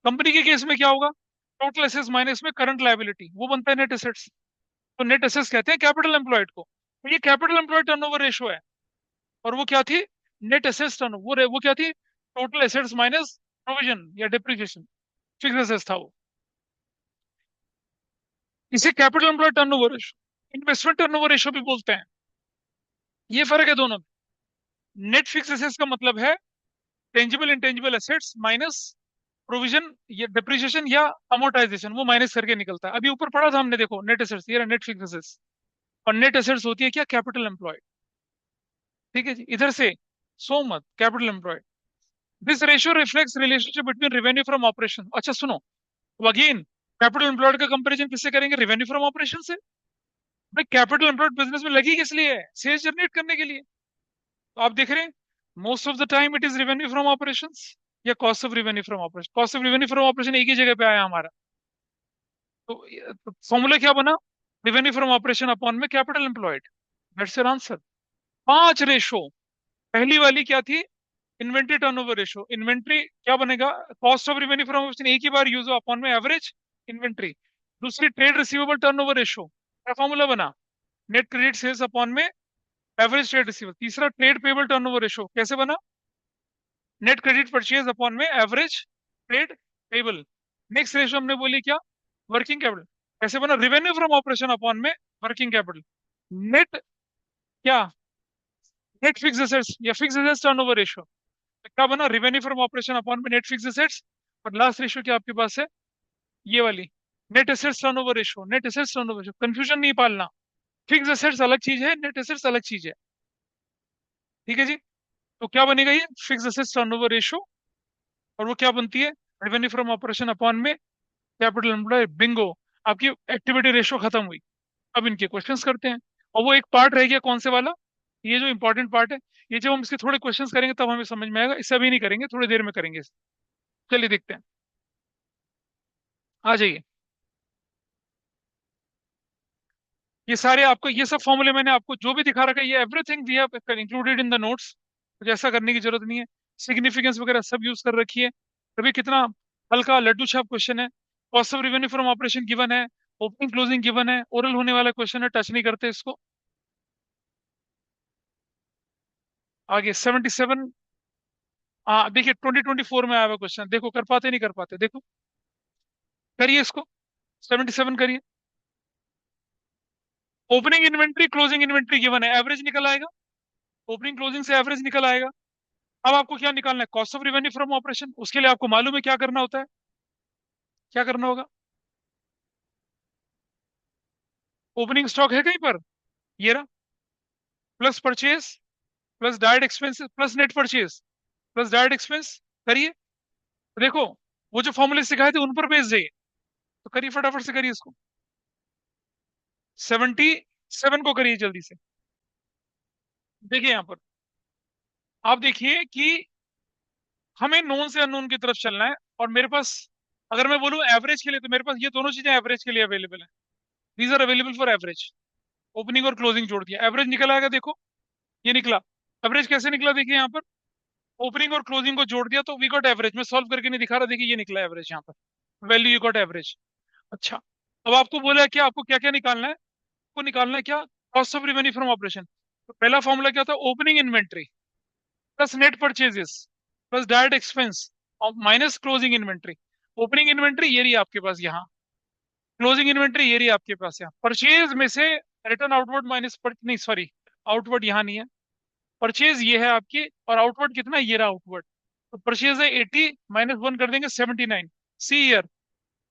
Company के केस में क्या होगा? टोटल एसेट्स माइनस में करंट लायबिलिटी, वो बनता है नेट एसेट्स। तो नेट एसेट्स कहते हैं कैपिटल एम्प्लॉयड को। तो ये कैपिटल एम्प्लॉयड टर्नओवर रेशो है। और वो क्या थी? नेट एसेट्स टर्नओवर, वो क्या थी? टोटल एसेट्स माइनस प्रोविजन या डिप्रिसिएशन, फिक्स एसेट्स था वो। इसे capital employed turnover ratio, investment turnover ratio भी बोलते हैं। ये फर्क है दोनों में। नेट फिक्स एसेट्स का मतलब है tangible intangible assets minus provision या डिप्रिसिएशन या अमोर्टाइजेशन, वो माइनस करके निकलता है। अभी ऊपर पढ़ा था हमने, देखो नेट एसेट्स, ये नेट फिक्स एसेट्स। और नेट एसेट्स होती है क्या? Capital employed. ठीक है जी, इधर से सो मत, capital employed. This ratio reflects relationship between revenue from operation. अच्छा सुनो, तो अगेन कैपिटल एम्प्लॉयड का कंपैरिजन किससे करेंगे? रेवेन्यू फ्रॉम ऑपरेशन से। भाई कैपिटल एम्प्लॉयड बिजनेस में लगी किस लिए है? सेल्स जनरेट करने के लिए। तो आप देख रहे हैं, most of the time it is revenue from operations या cost of revenue from operation. Cost of revenue from operation एक ही जगह पे आया हमारा। तो फॉर्मूला क्या बना? रेवेन्यू फ्रॉम ऑपरेशन अपॉन में capital employed. That's your answer. पांच रेशो। पहली वाली क्या थी? Inventory turnover ratio. इन्वेंट्री क्या बनेगा? Cost of revenue from operation एक ही बार यूज हो, अपॉन में एवरेज इन्वेंट्री। दूसरी ट्रेड रिसीवेबल टर्नओवर रेशो, क्या फॉर्मूला बना? नेट क्रेडिट सेल्स अपॉन में एवरेज ट्रेड रिसीवेबल। तीसरा ट्रेड पेबल टर्नओवर रेशो कैसे बना? नेट क्रेडिट परचेज अपॉन में average trade payable. Next ratio हमने बोली क्या? Working capital. कैसे बना? रेवेन्यू फ्रॉम ऑपरेशन अपॉन में वर्किंग कैपिटल। नेट क्या? नेट फिक्स एसेट्स या फिक्स एसेट्स टर्नओवर रेशो। क्या बना? रेवेन्यू फ्रॉम ऑपरेशन अपॉन में नेट फिक्स एसेट्स। और लास्ट रेशो क्या आपके पास है? ये वाली, net assets turnover ratio. Net assets turnover ratio, confusion नहीं पालना। फिक्स एसेट्स अलग चीज है, नेट एसेट्स अलग चीज है। ठीक है जी। तो क्या बनेगा ये? Fix assets turnover ratio. और वो क्या बनती है? रेवेन्यू फ्रॉम ऑपरेशन अपॉन में कैपिटल एम्प्लॉय। बिंगो, आपकी एक्टिविटी रेशो खत्म हुई। अब इनके क्वेश्चंस करते हैं। और वो एक पार्ट रह गया, कौन से वाला? ये जो इंपॉर्टेंट पार्ट है, ये जब हम इसके थोड़े क्वेश्चंस करेंगे तब हमें समझ में आएगा, इससे अभी नहीं करेंगे, थोड़ी देर में करेंगे इसे। चलिए देखते हैं, आ जाइए। ये सारे आपको, ये सब फॉर्मूले मैंने आपको जो भी दिखा रखा है, ये everything we have included in the notes. कुछ ऐसा करने की जरूरत नहीं है। सिग्निफिकेंस वगैरह सब यूज कर रखी है। तभी कितना हल्का लड्डू छाप क्वेश्चन है। Cost of revenue from operation given है, ओपनिंग क्लोजिंग गिवन है, ओरल होने वाला क्वेश्चन है, टच नहीं करते इसको। आगे 77। हाँ देखिए, 2024 में आया हुआ क्वेश्चन, देखो कर पाते नहीं कर पाते, देखो करिए इसको। 77 करिए। Opening inventory closing inventory given है, एवरेज निकल आएगा, ओपनिंग क्लोजिंग से एवरेज निकल आएगा। अब आपको क्या निकालना है, cost of revenue from operation. उसके लिए आपको मालूम है क्या करना होता है, क्या करना होगा। ओपनिंग स्टॉक है कहीं पर, ये रहा, plus purchase plus direct expenses plus net purchase plus direct expense. करिए, देखो वो जो फॉर्मूले सिखाए थे उन पर बेस जाइए, तो करिए फटाफट से करिए इसको। 77 को करिए जल्दी से। देखिए यहां पर आप देखिए कि हमें नोन से अननोन की तरफ चलना है, और मेरे पास अगर मैं बोलूं एवरेज के लिए, तो मेरे पास ये दोनों चीजें एवरेज के लिए अवेलेबल है। These are available for average. Opening और क्लोजिंग जोड़ दिया, एवरेज निकल आएगा, देखो ये निकला। एवरेज कैसे निकला, देखिए यहाँ पर ओपनिंग और क्लोजिंग को जोड़ दिया तो वी गॉट एवरेज। मैं सॉल्व करके नहीं दिखा रहा, देखिए ये निकला एवरेज यहाँ पर, वैल्यू यू गॉट एवरेज। अच्छा, अब आपको बोला क्या, आपको क्या क्या निकालना है, आपको निकालना है क्या, cost of revenue from operation. तो पहला फॉर्मूला क्या था, opening inventory plus net purchases plus direct expense और minus closing inventory. Opening inventory ये रही आपके पास यहाँ, क्लोजिंग इन्वेंट्री ये रही आपके पास यहाँ। परचेज में से रिटर्न आउटवर्ड माइनस नहीं सॉरी, आउटवर्ड यहाँ नहीं है, परचेज ये है आपकी, और आउटवर्ड कितना, ये रहा आउटवर्ड। तो परचेज है 80, माइनस 1 कर देंगे 79। सी ईयर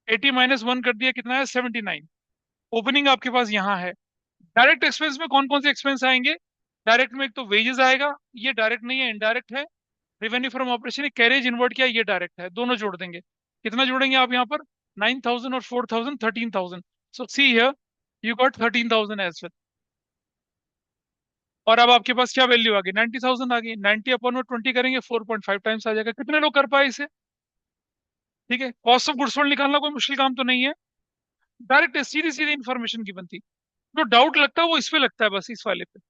80 माइनस 1 कर दिया, कितना है 79। ओपनिंग आपके पास यहाँ है। डायरेक्ट एक्सपेंस में कौन कौन से एक्सपेंस आएंगे, डायरेक्ट में एक तो वेजेस आएगा, ये डायरेक्ट नहीं है इनडायरेक्ट है। Revenue from operation carriage invert किया, ये डायरेक्ट है, दोनों जोड़ देंगे। कितना जोड़ेंगे आप यहाँ पर, 9000 और 4000, 13,000। So see here you got 13,000 as well. और अब आपके पास क्या वैल्यू आ गई, 90,000 आ गई। 90 अपॉन में 20 करेंगे, 4.5 टाइम्स आ जाएगा। कितने लोग कर पाए इसे, ठीक है। कॉस्ट ऑफ गुड्स सोल्ड निकालना कोई मुश्किल काम तो नहीं है, डायरेक्ट सीधी सीधी इन्फॉर्मेशन की बनती। जो डाउट लगता है वो इस पे लगता है, बस इस वाले पे,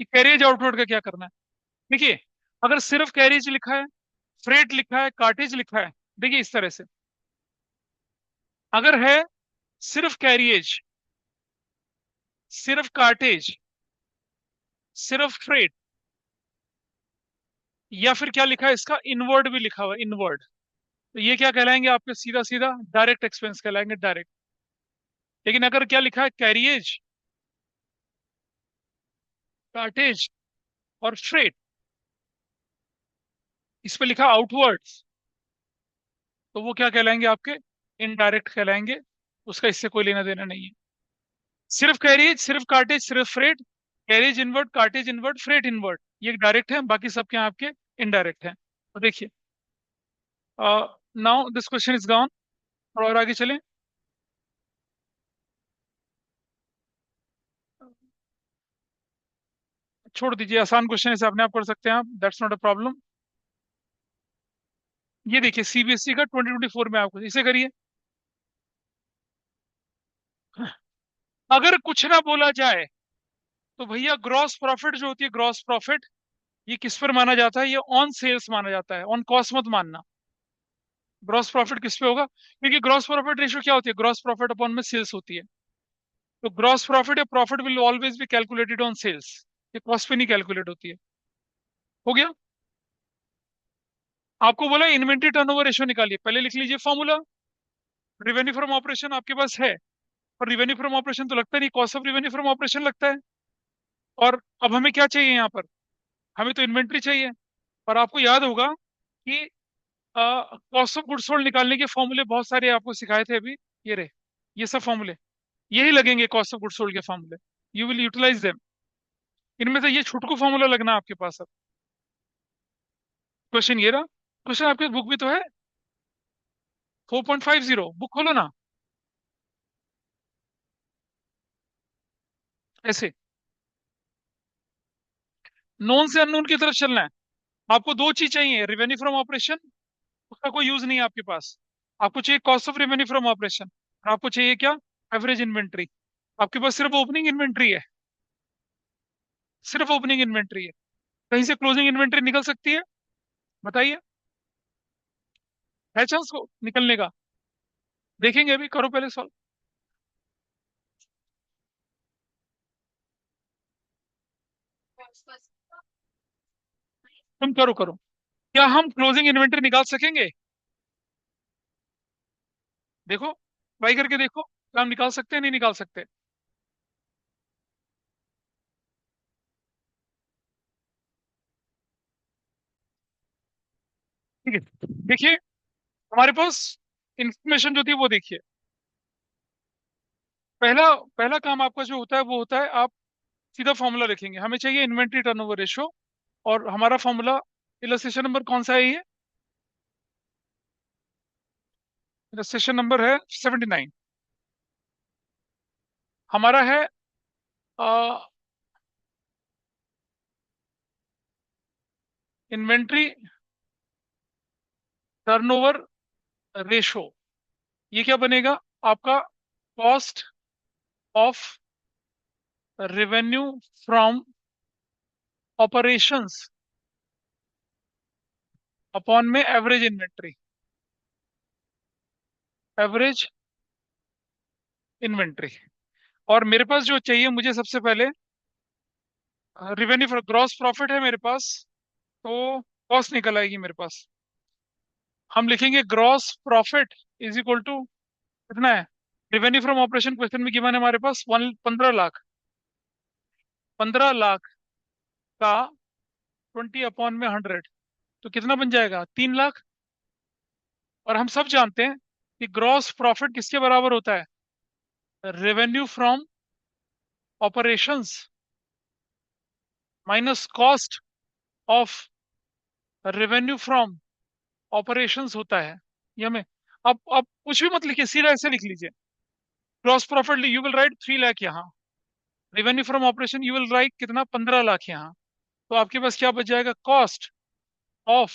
कि कैरियज आउटवर्ड का क्या करना है। देखिए, अगर सिर्फ कैरिज लिखा है, फ्रेट लिखा है, कार्टेज लिखा है, देखिए इस तरह से, अगर है सिर्फ कैरियज, सिर्फ कार्टेज, सिर्फ फ्रेट, या फिर क्या लिखा है इसका, इनवर्ड भी लिखा हुआ है, इनवर्ड, तो ये क्या कहलाएंगे आपके, सीधा सीधा डायरेक्ट एक्सपेंस कहलाएंगे, डायरेक्ट। लेकिन अगर क्या लिखा है, कैरियज, कार्टेज और फ्रेट, इस पे लिखा आउटवर्ड्स, तो वो क्या कहलाएंगे आपके, इनडायरेक्ट कहलाएंगे। उसका इससे कोई लेना देना नहीं है। सिर्फ कैरियज, सिर्फ कार्टेज, सिर्फ freight, carriage inward, cartage inward, freight inward, ये डायरेक्ट है, बाकी सबके यहाँ आपके इनडायरेक्ट हैं। तो देखिए, now this question is gone, और आगे चलें। छोड़ दीजिए, आसान क्वेश्चन इसे अपने आप कर सकते हैं आप, दैट्स नॉट अ प्रॉब्लम। ये देखिए सीबीएसई का 2024 में, आपको इसे करिए। अगर कुछ ना बोला जाए तो भैया ग्रॉस प्रॉफिट जो होती है, ग्रॉस प्रॉफिट, ये किस पर माना जाता है, ये ऑन सेल्स माना जाता है, ऑन कॉस्ट मत मानना। ग्रॉस प्रॉफिट किस पे होगा, क्योंकि ग्रॉस प्रॉफिट रेशियो क्या होती है, ग्रॉस प्रॉफिट अपॉन में सेल्स होती है। तो ग्रॉस प्रॉफिट या profit will always be calculated on sales, ये कॉस्ट पे नहीं कैलकुलेट होती है। हो गया। आपको बोला इन्वेंट्री टर्नओवर रेशियो निकालिए, पहले लिख लीजिए फॉर्मूला। रिवेन्यू फ्रॉम ऑपरेशन आपके पास है, पर रिवेन्यू फ्रॉम ऑपरेशन तो लगता नहीं, cost of revenue from operation लगता है। और अब हमें क्या चाहिए यहाँ पर, हमें तो इन्वेंट्री चाहिए। और आपको याद होगा कि कॉस्ट ऑफ गुड्स सोल्ड निकालने के फॉर्मूले बहुत सारे आपको सिखाए थे अभी, ये रहे, ये सब फॉर्मूले यही लगेंगे कॉस्ट ऑफ गुड्स सोल्ड के फॉर्मूले, यू विल यूटिलाइज देम। इनमें से ये छुटकू फॉर्मूला लगना आपके पास। अब क्वेश्चन ये रहा, क्वेश्चन आपके बुक भी तो है, 4.50, बुक खोलो ना, ऐसे नोन से अननोन की तरफ चलना है। आपको दो चीज चाहिए, रेवेन्यू फ्रॉम ऑपरेशन, उसका कोई यूज नहीं है आपके पास। आपको चाहिए cost of revenue from operation, और आपको चाहिए क्या, एवरेज इन्वेंट्री। आपके पास सिर्फ ओपनिंग इन्वेंट्री है, सिर्फ ओपनिंग इन्वेंट्री है, कहीं से क्लोजिंग इन्वेंट्री निकल सकती है, बताइए, है चांस को निकलने का। देखेंगे अभी, करो पहले सॉल्व, तुम करो करो। क्या हम क्लोजिंग इन्वेंट्री निकाल सकेंगे, देखो ट्राई करके देखो, क्या हम निकाल सकते हैं, नहीं निकाल सकते। ठीक है, देखिए हमारे पास इंफॉर्मेशन जो थी वो देखिए। पहला पहला काम आपका जो होता है वो होता है, आप सीधा फॉर्मूला लिखेंगे। हमें चाहिए इन्वेंट्री टर्नओवर रेशो, और हमारा फॉर्मूला, इलस्ट्रेशन नंबर कौन सा है ये? इलस्ट्रेशन नंबर है 79। हमारा है इन्वेंट्री टर्नओवर रेशो। ये क्या बनेगा आपका? Cost of revenue from operations upon में एवरेज इन्वेंट्री। Average inventory. और मेरे पास जो चाहिए, मुझे सबसे पहले रिवेन्यू, ग्रॉस प्रॉफिट है मेरे पास, तो कॉस्ट निकल आएगी मेरे पास। हम लिखेंगे gross profit is equal to कितना है? रेवेन्यू फ्रॉम ऑपरेशन क्वेश्चन में गिवन है हमारे पास 15 लाख। 15 लाख का 20/100, तो कितना बन जाएगा? 3 लाख। और हम सब जानते हैं कि ग्रॉस प्रॉफिट किसके बराबर होता है? Revenue from operations minus cost of revenue from operations होता है। ये हमें, अब कुछ भी मत लिखिए, सीधा ऐसे लिख लीजिए। Gross profit you will write 3 lakh यहाँ, revenue from operation you will write कितना? 15 लाख यहाँ। तो आपके पास क्या बच जाएगा? Cost of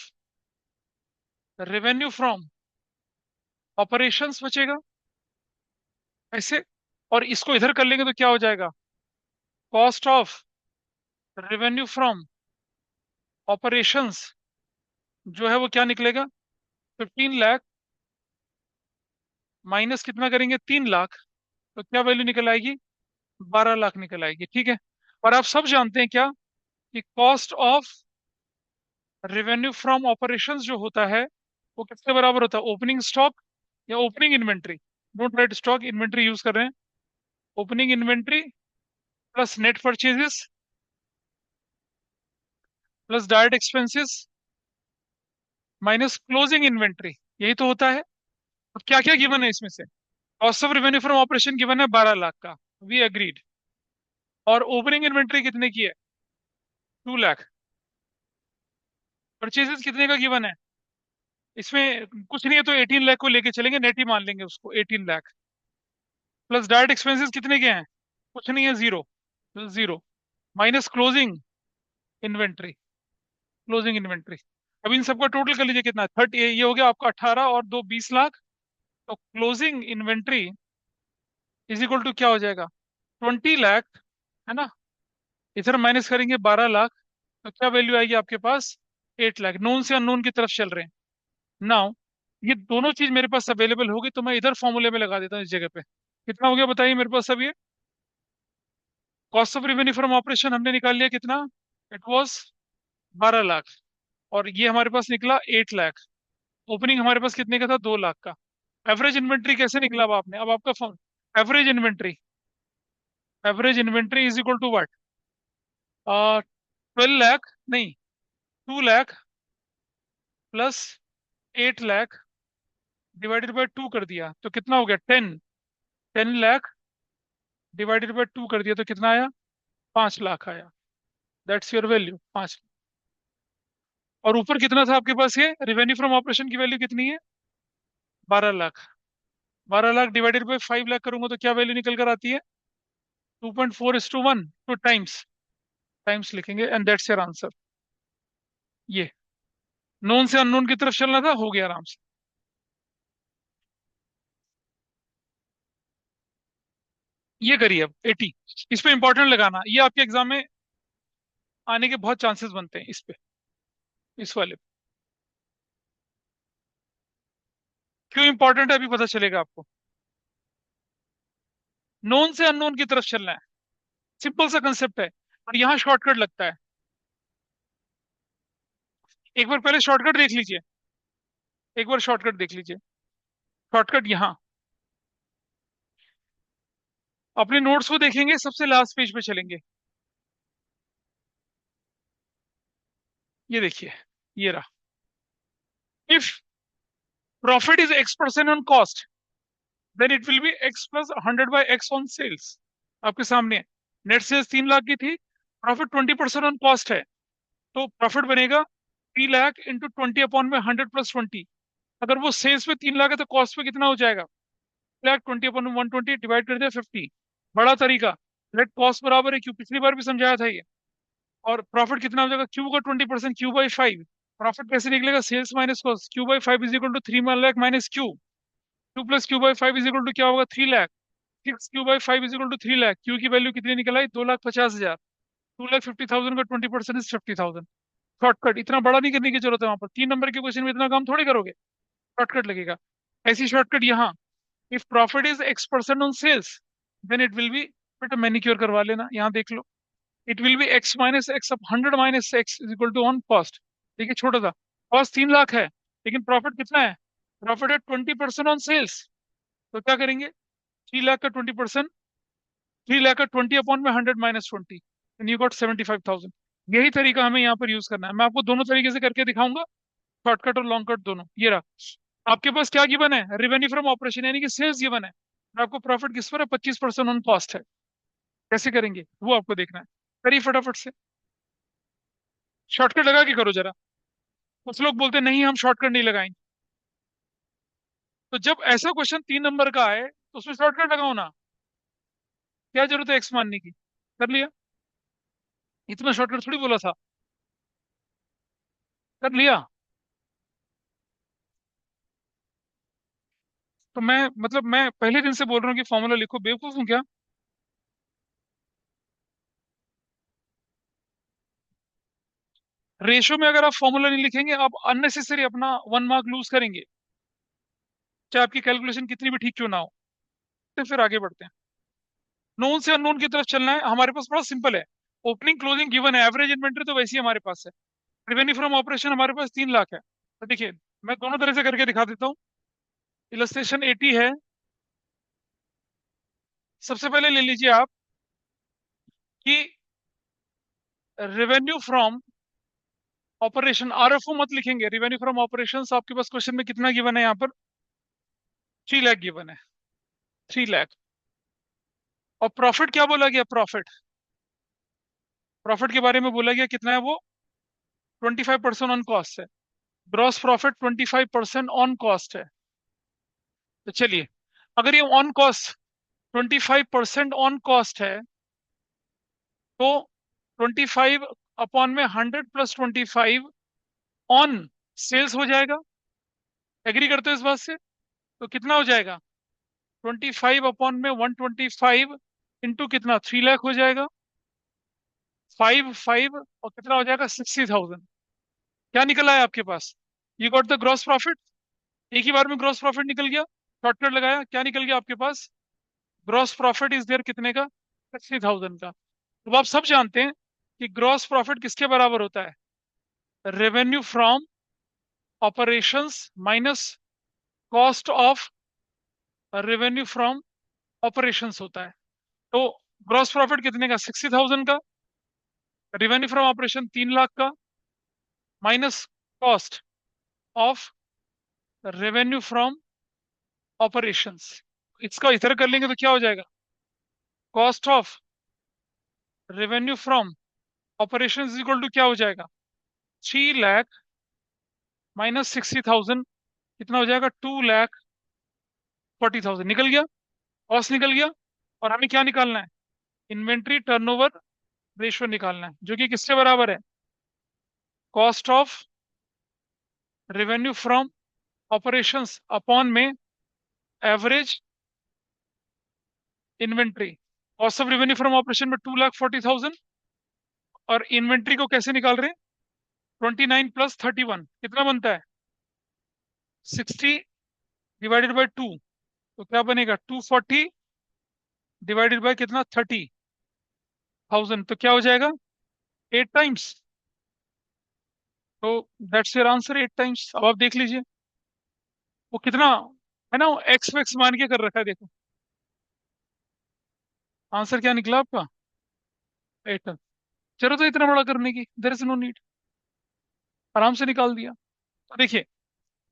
revenue from operations बचेगा ऐसे। और इसको इधर कर लेंगे तो क्या हो जाएगा? Cost of revenue from operations जो है वो क्या निकलेगा? 15 लाख माइनस कितना करेंगे? 3 लाख, तो क्या वैल्यू निकल आएगी? 12 लाख निकल आएगी। ठीक है। और आप सब जानते हैं क्या, कि cost of revenue from operations जो होता है वो किसके बराबर होता है? ओपनिंग स्टॉक या opening inventory. Don't write stock, inventory use कर रहे हैं। Opening inventory plus net purchases plus direct expenses minus closing inventory. यही तो होता है। अब क्या क्या गिवन है इसमें से? Cost of revenue from operation given है 12 लाख का, वी एग्रीड। और ओपनिंग इन्वेंट्री कितने की है? 2 लाख। परचेजेस कितने का गिवन है? इसमें कुछ नहीं है, तो 18 लाख को लेके चलेंगे, नेट ही मान लेंगे उसको, 18 लाख। प्लस डायरेक्ट एक्सपेंसेस कितने के हैं? कुछ नहीं है, zero. Zero minus closing inventory. Closing inventory. अब इन सबका टोटल कर लीजिए कितना? 30, ये हो गया आपका 18 और 2 20 लाख। तो closing inventory is equal to क्या हो जाएगा? 20 लाख, है ना? इधर माइनस करेंगे 12 लाख, तो क्या वैल्यू आएगी आपके पास? 8 लाख। नोन से अननोन की तरफ चल रहे हैं। नाउ ये दोनों चीज मेरे पास अवेलेबल होगी, तो मैं इधर फॉर्मूले में लगा देता हूँ इस जगह पे। कितना हो गया बताइए मेरे पास अब ये? Cost of revenue from operation हमने निकाल लिया कितना? It was 12 lakh. और ये हमारे पास निकला 8 लाख। ओपनिंग हमारे पास कितने का था? 2 लाख का। एवरेज इन्वेंट्री कैसे निकला अब आपने? अब आपका form, average inventory, average inventory is equal to what? 12 lakh नहीं, 2 lakh plus 8 lakh divided by 2 कर दिया तो कितना हो गया? 10 लाख डिवाइडेड बाय 2 कर दिया तो कितना आया? 5 लाख आया। That's your value, 5। और ऊपर कितना था आपके पास? ये रेवेन्यू फ्रॉम ऑपरेशन की वैल्यू कितनी है? 12 लाख। 12 लाख डिवाइडेड बाई 5 लाख करूंगा तो क्या वैल्यू निकल कर आती है? 2.4:1, तो टाइम्स, टाइम्स लिखेंगे एंड दैट्स योर आंसर। ये नोन से अननोन की तरफ चलना था, हो गया आराम से। ये करिए अब 80। इस पे इंपॉर्टेंट लगाना, ये आपके एग्जाम में आने के बहुत चांसेस बनते हैं इस पे, इस वाले पे। क्यों इंपॉर्टेंट है अभी पता चलेगा आपको। नोन से अननोन की तरफ चलना है, सिंपल सा कंसेप्ट है, और यहाँ शॉर्टकट लगता है। एक बार पहले शॉर्टकट देख लीजिए, एक बार शॉर्टकट देख लीजिए। शॉर्टकट यहाँ अपने नोट्स को देखेंगे, सबसे लास्ट पेज पे चलेंगे। ये देखिए, ये रहा। If profit is x% on cost, then it will be x plus 100/x on sales. आपके सामने है, नेट सेल्स 3 लाख की थी, प्रॉफिट 20% ऑन कॉस्ट है, तो प्रॉफिट बनेगा 3 लाख इंटू 20/100 + 20। अगर वो सेल्स पे 3 लाख है तो कॉस्ट पे कितना हो जाएगा? 3 लाख 20/120 डिवाइड कर दिया 50। बड़ा तरीका, लेट कॉस्ट बराबर है क्यू, पिछली बार भी समझाया था ये। और प्रॉफिट कितना हो जाएगा? क्यू का 20%, Q/5। प्रॉफिट कैसे निकलेगा? Sales minus cost, Q/5 is equal to 3 lakh minus Q. Q plus Q/5 is equal to क्या होगा? 3 lakh. 6 Q/5 is equal to 3 lakh. Q की वैल्यू कितनी निकल आई? 2,50,000। 2,50,000 का 20% इज 50,000। शॉर्टकट, इतना बड़ा नहीं करने की जरूरत है, वहां पर 3 नंबर के क्वेश्चन में इतना काम थोड़ी करोगे, शॉर्टकट लगेगा। ऐसी शॉर्टकट यहाँ, if profit is x% on sales, then it will be, बेटा मैनिक्योर करवा लेना, यहाँ देख लो, इट विल बी x माइनस एक्स अब 100 - x is equal to on cost. देखिए छोटा सा, कॉस्ट 3 लाख है, लेकिन प्रॉफिट कितना है? प्रॉफिट है 20% ऑन सेल्स, तो क्या करेंगे? 3 लाख का 20%, 3 लाख का 20/100 - 20, एंड यू गॉट 75,000। यही तरीका हमें यहाँ पर यूज करना है। मैं आपको दोनों तरीके से करके दिखाऊंगा, शॉर्टकट और लॉन्ग कट दोनों। ये रहा आपके पास क्या गिवन है? रेवेन्यू फ्रॉम ऑपरेशन, यानी कि सेल्स गिवन है, और आपको प्रॉफिट किस पर है? 25% ऑन कॉस्ट है। कैसे करेंगे वो आपको देखना है, करिए फटाफट से, शॉर्टकट लगा के करो जरा। कुछ लोग बोलते हैं नहीं हम शॉर्टकट नहीं लगाएंगे, तो जब ऐसा क्वेश्चन 3 नंबर का आए तो उसमें शॉर्टकट लगाओ ना, क्या जरूरत है एक्स मानने की? कर लिया, इतना शॉर्टकट थोड़ी बोला था, कर लिया। तो मैं मतलब मैं पहले दिन से बोल रहा हूँ कि फॉर्मूला लिखो, बेवकूफ हूँ क्या? रेशो में अगर आप फॉर्मूला नहीं लिखेंगे, आप अननेसेसरी अपना 1 मार्क लूज करेंगे, चाहे आपकी कैलकुलेशन कितनी भी ठीक क्यों ना हो। तो फिर आगे बढ़ते हैं। नोन से अननोन की तरफ चलना है, हमारे पास बड़ा सिंपल है, ओपनिंग क्लोजिंग गिवन है, एवरेज इन्वेंटरी तो वैसे ही हमारे पास है, रेवेन्यू फ्रॉम ऑपरेशन हमारे पास 3 लाख है। तो देखिए मैं दोनों तरह से करके दिखा देता हूँ। इलस्ट्रेशन 80 है। सबसे पहले ले लीजिए आप कि रेवेन्यू फ्रॉम ऑपरेशन, आरएफओ मत लिखेंगे, रेवेन्यू फ्रॉम ऑपरेशन आपके पास क्वेश्चन में कितना गिवन है? यहाँ पर 3 लाख गिवन है, 3 लाख। और प्रॉफिट क्या बोला गया? प्रॉफिट, प्रॉफिट के बारे में बोला गया कितना है वो? 25% ऑन कॉस्ट है। ग्रॉस प्रॉफिट 25% ऑन कॉस्ट है। तो चलिए, अगर ये ऑन कॉस्ट 25% ऑन कॉस्ट है, तो 25/100 + 25 ऑन सेल्स हो जाएगा। एग्री करते हो इस बात से? तो कितना हो जाएगा? 25/125 इंटू कितना? 3 लाख हो जाएगा। 5 और कितना हो जाएगा? 60,000। क्या निकल आया आपके पास? You got the gross profit. एक ही बार में ग्रॉस प्रॉफिट निकल गया, शॉर्टकट लगाया, क्या निकल गया आपके पास? ग्रॉस प्रॉफिट इज देयर कितने का? 60,000 का। अब आप सब जानते हैं कि ग्रॉस प्रॉफिट किसके बराबर होता है? Revenue from operations minus cost of revenue from operations होता है। तो ग्रॉस प्रॉफिट कितने का? 60,000 का। रेवेन्यू फ्रॉम ऑपरेशन 3 लाख का, minus cost of revenue from operations. इसका इधर कर लेंगे तो क्या हो जाएगा? Cost of revenue from operations equal to क्या हो जाएगा? 3 लाख माइनस 60,000, कितना हो जाएगा? 2,40,000। निकल गया, कॉस्ट निकल गया। और हमें क्या निकालना है? इन्वेंट्री टर्नओवर रेशियो निकालना है, जो कि किसके बराबर है? Cost of revenue from operations upon में average inventory. Cost of revenue from operation में 2,40,000, और इन्वेंट्री को कैसे निकाल रहे हैं? 29 + 31 कितना बनता है? 60 डिवाइडेड बाई 2, तो क्या बनेगा? 240 डिवाइडेड बाय कितना? 30,000, तो क्या हो जाएगा? 8 टाइम्स। तो दैट्स योर आंसर, 8 टाइम्स। अब आप देख लीजिए वो कितना है ना, वो एक्स वैक्स मान के कर रखा है, देखो आंसर क्या निकला आपका? 8। जरूरत है इतना बड़ा करने की? देयर इज नो नीड, आराम से निकाल दिया। तो देखिए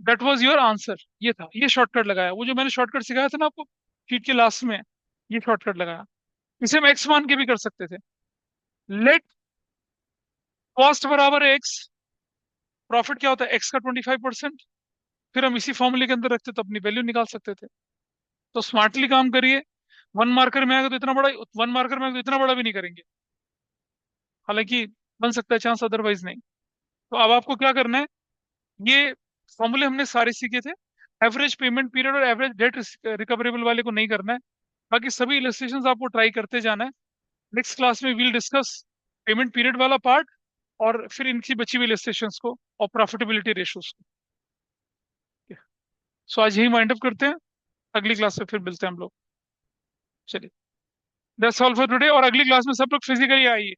दैट वाज योर आंसर, ये था, ये शॉर्टकट लगाया, वो जो मैंने शॉर्टकट सिखाया था ना आपको शीट के लास्ट में, ये शॉर्टकट लगाया। इसे हम एक्स मान के भी कर सकते थे। लेट कॉस्ट बराबर है एक्स, प्रॉफिट क्या होता है एक्स का 25%, फिर हम इसी फॉर्मूले के अंदर रखते तो अपनी वैल्यू निकाल सकते थे। तो स्मार्टली काम करिए। वन मार्कर में आएगा तो इतना बड़ा, वन मार्कर में आएगा तो इतना बड़ा भी नहीं करेंगे, हालांकि बन सकता है चांस, अदरवाइज नहीं। तो अब आपको क्या करना है, ये फॉर्मूले हमने सारे सीखे थे। एवरेज पेमेंट पीरियड और एवरेज डेट रिकवरेबल वाले को नहीं करना है, बाकी सभी इलस्ट्रेशंस आपको ट्राई करते जाना है। नेक्स्ट क्लास में वील डिस्कस पेमेंट पीरियड वाला पार्ट, और फिर इनकी बची हुई इलस्ट्रेशंस को और प्रॉफिटेबिलिटी रेशोज को। सो आज यही माइंड अप करते हैं, अगली क्लास में फिर मिलते हैं हम लोग। चलिए, दैट्स ऑल फॉर टुडे। और अगली क्लास में सब लोग फिजिकली आइए।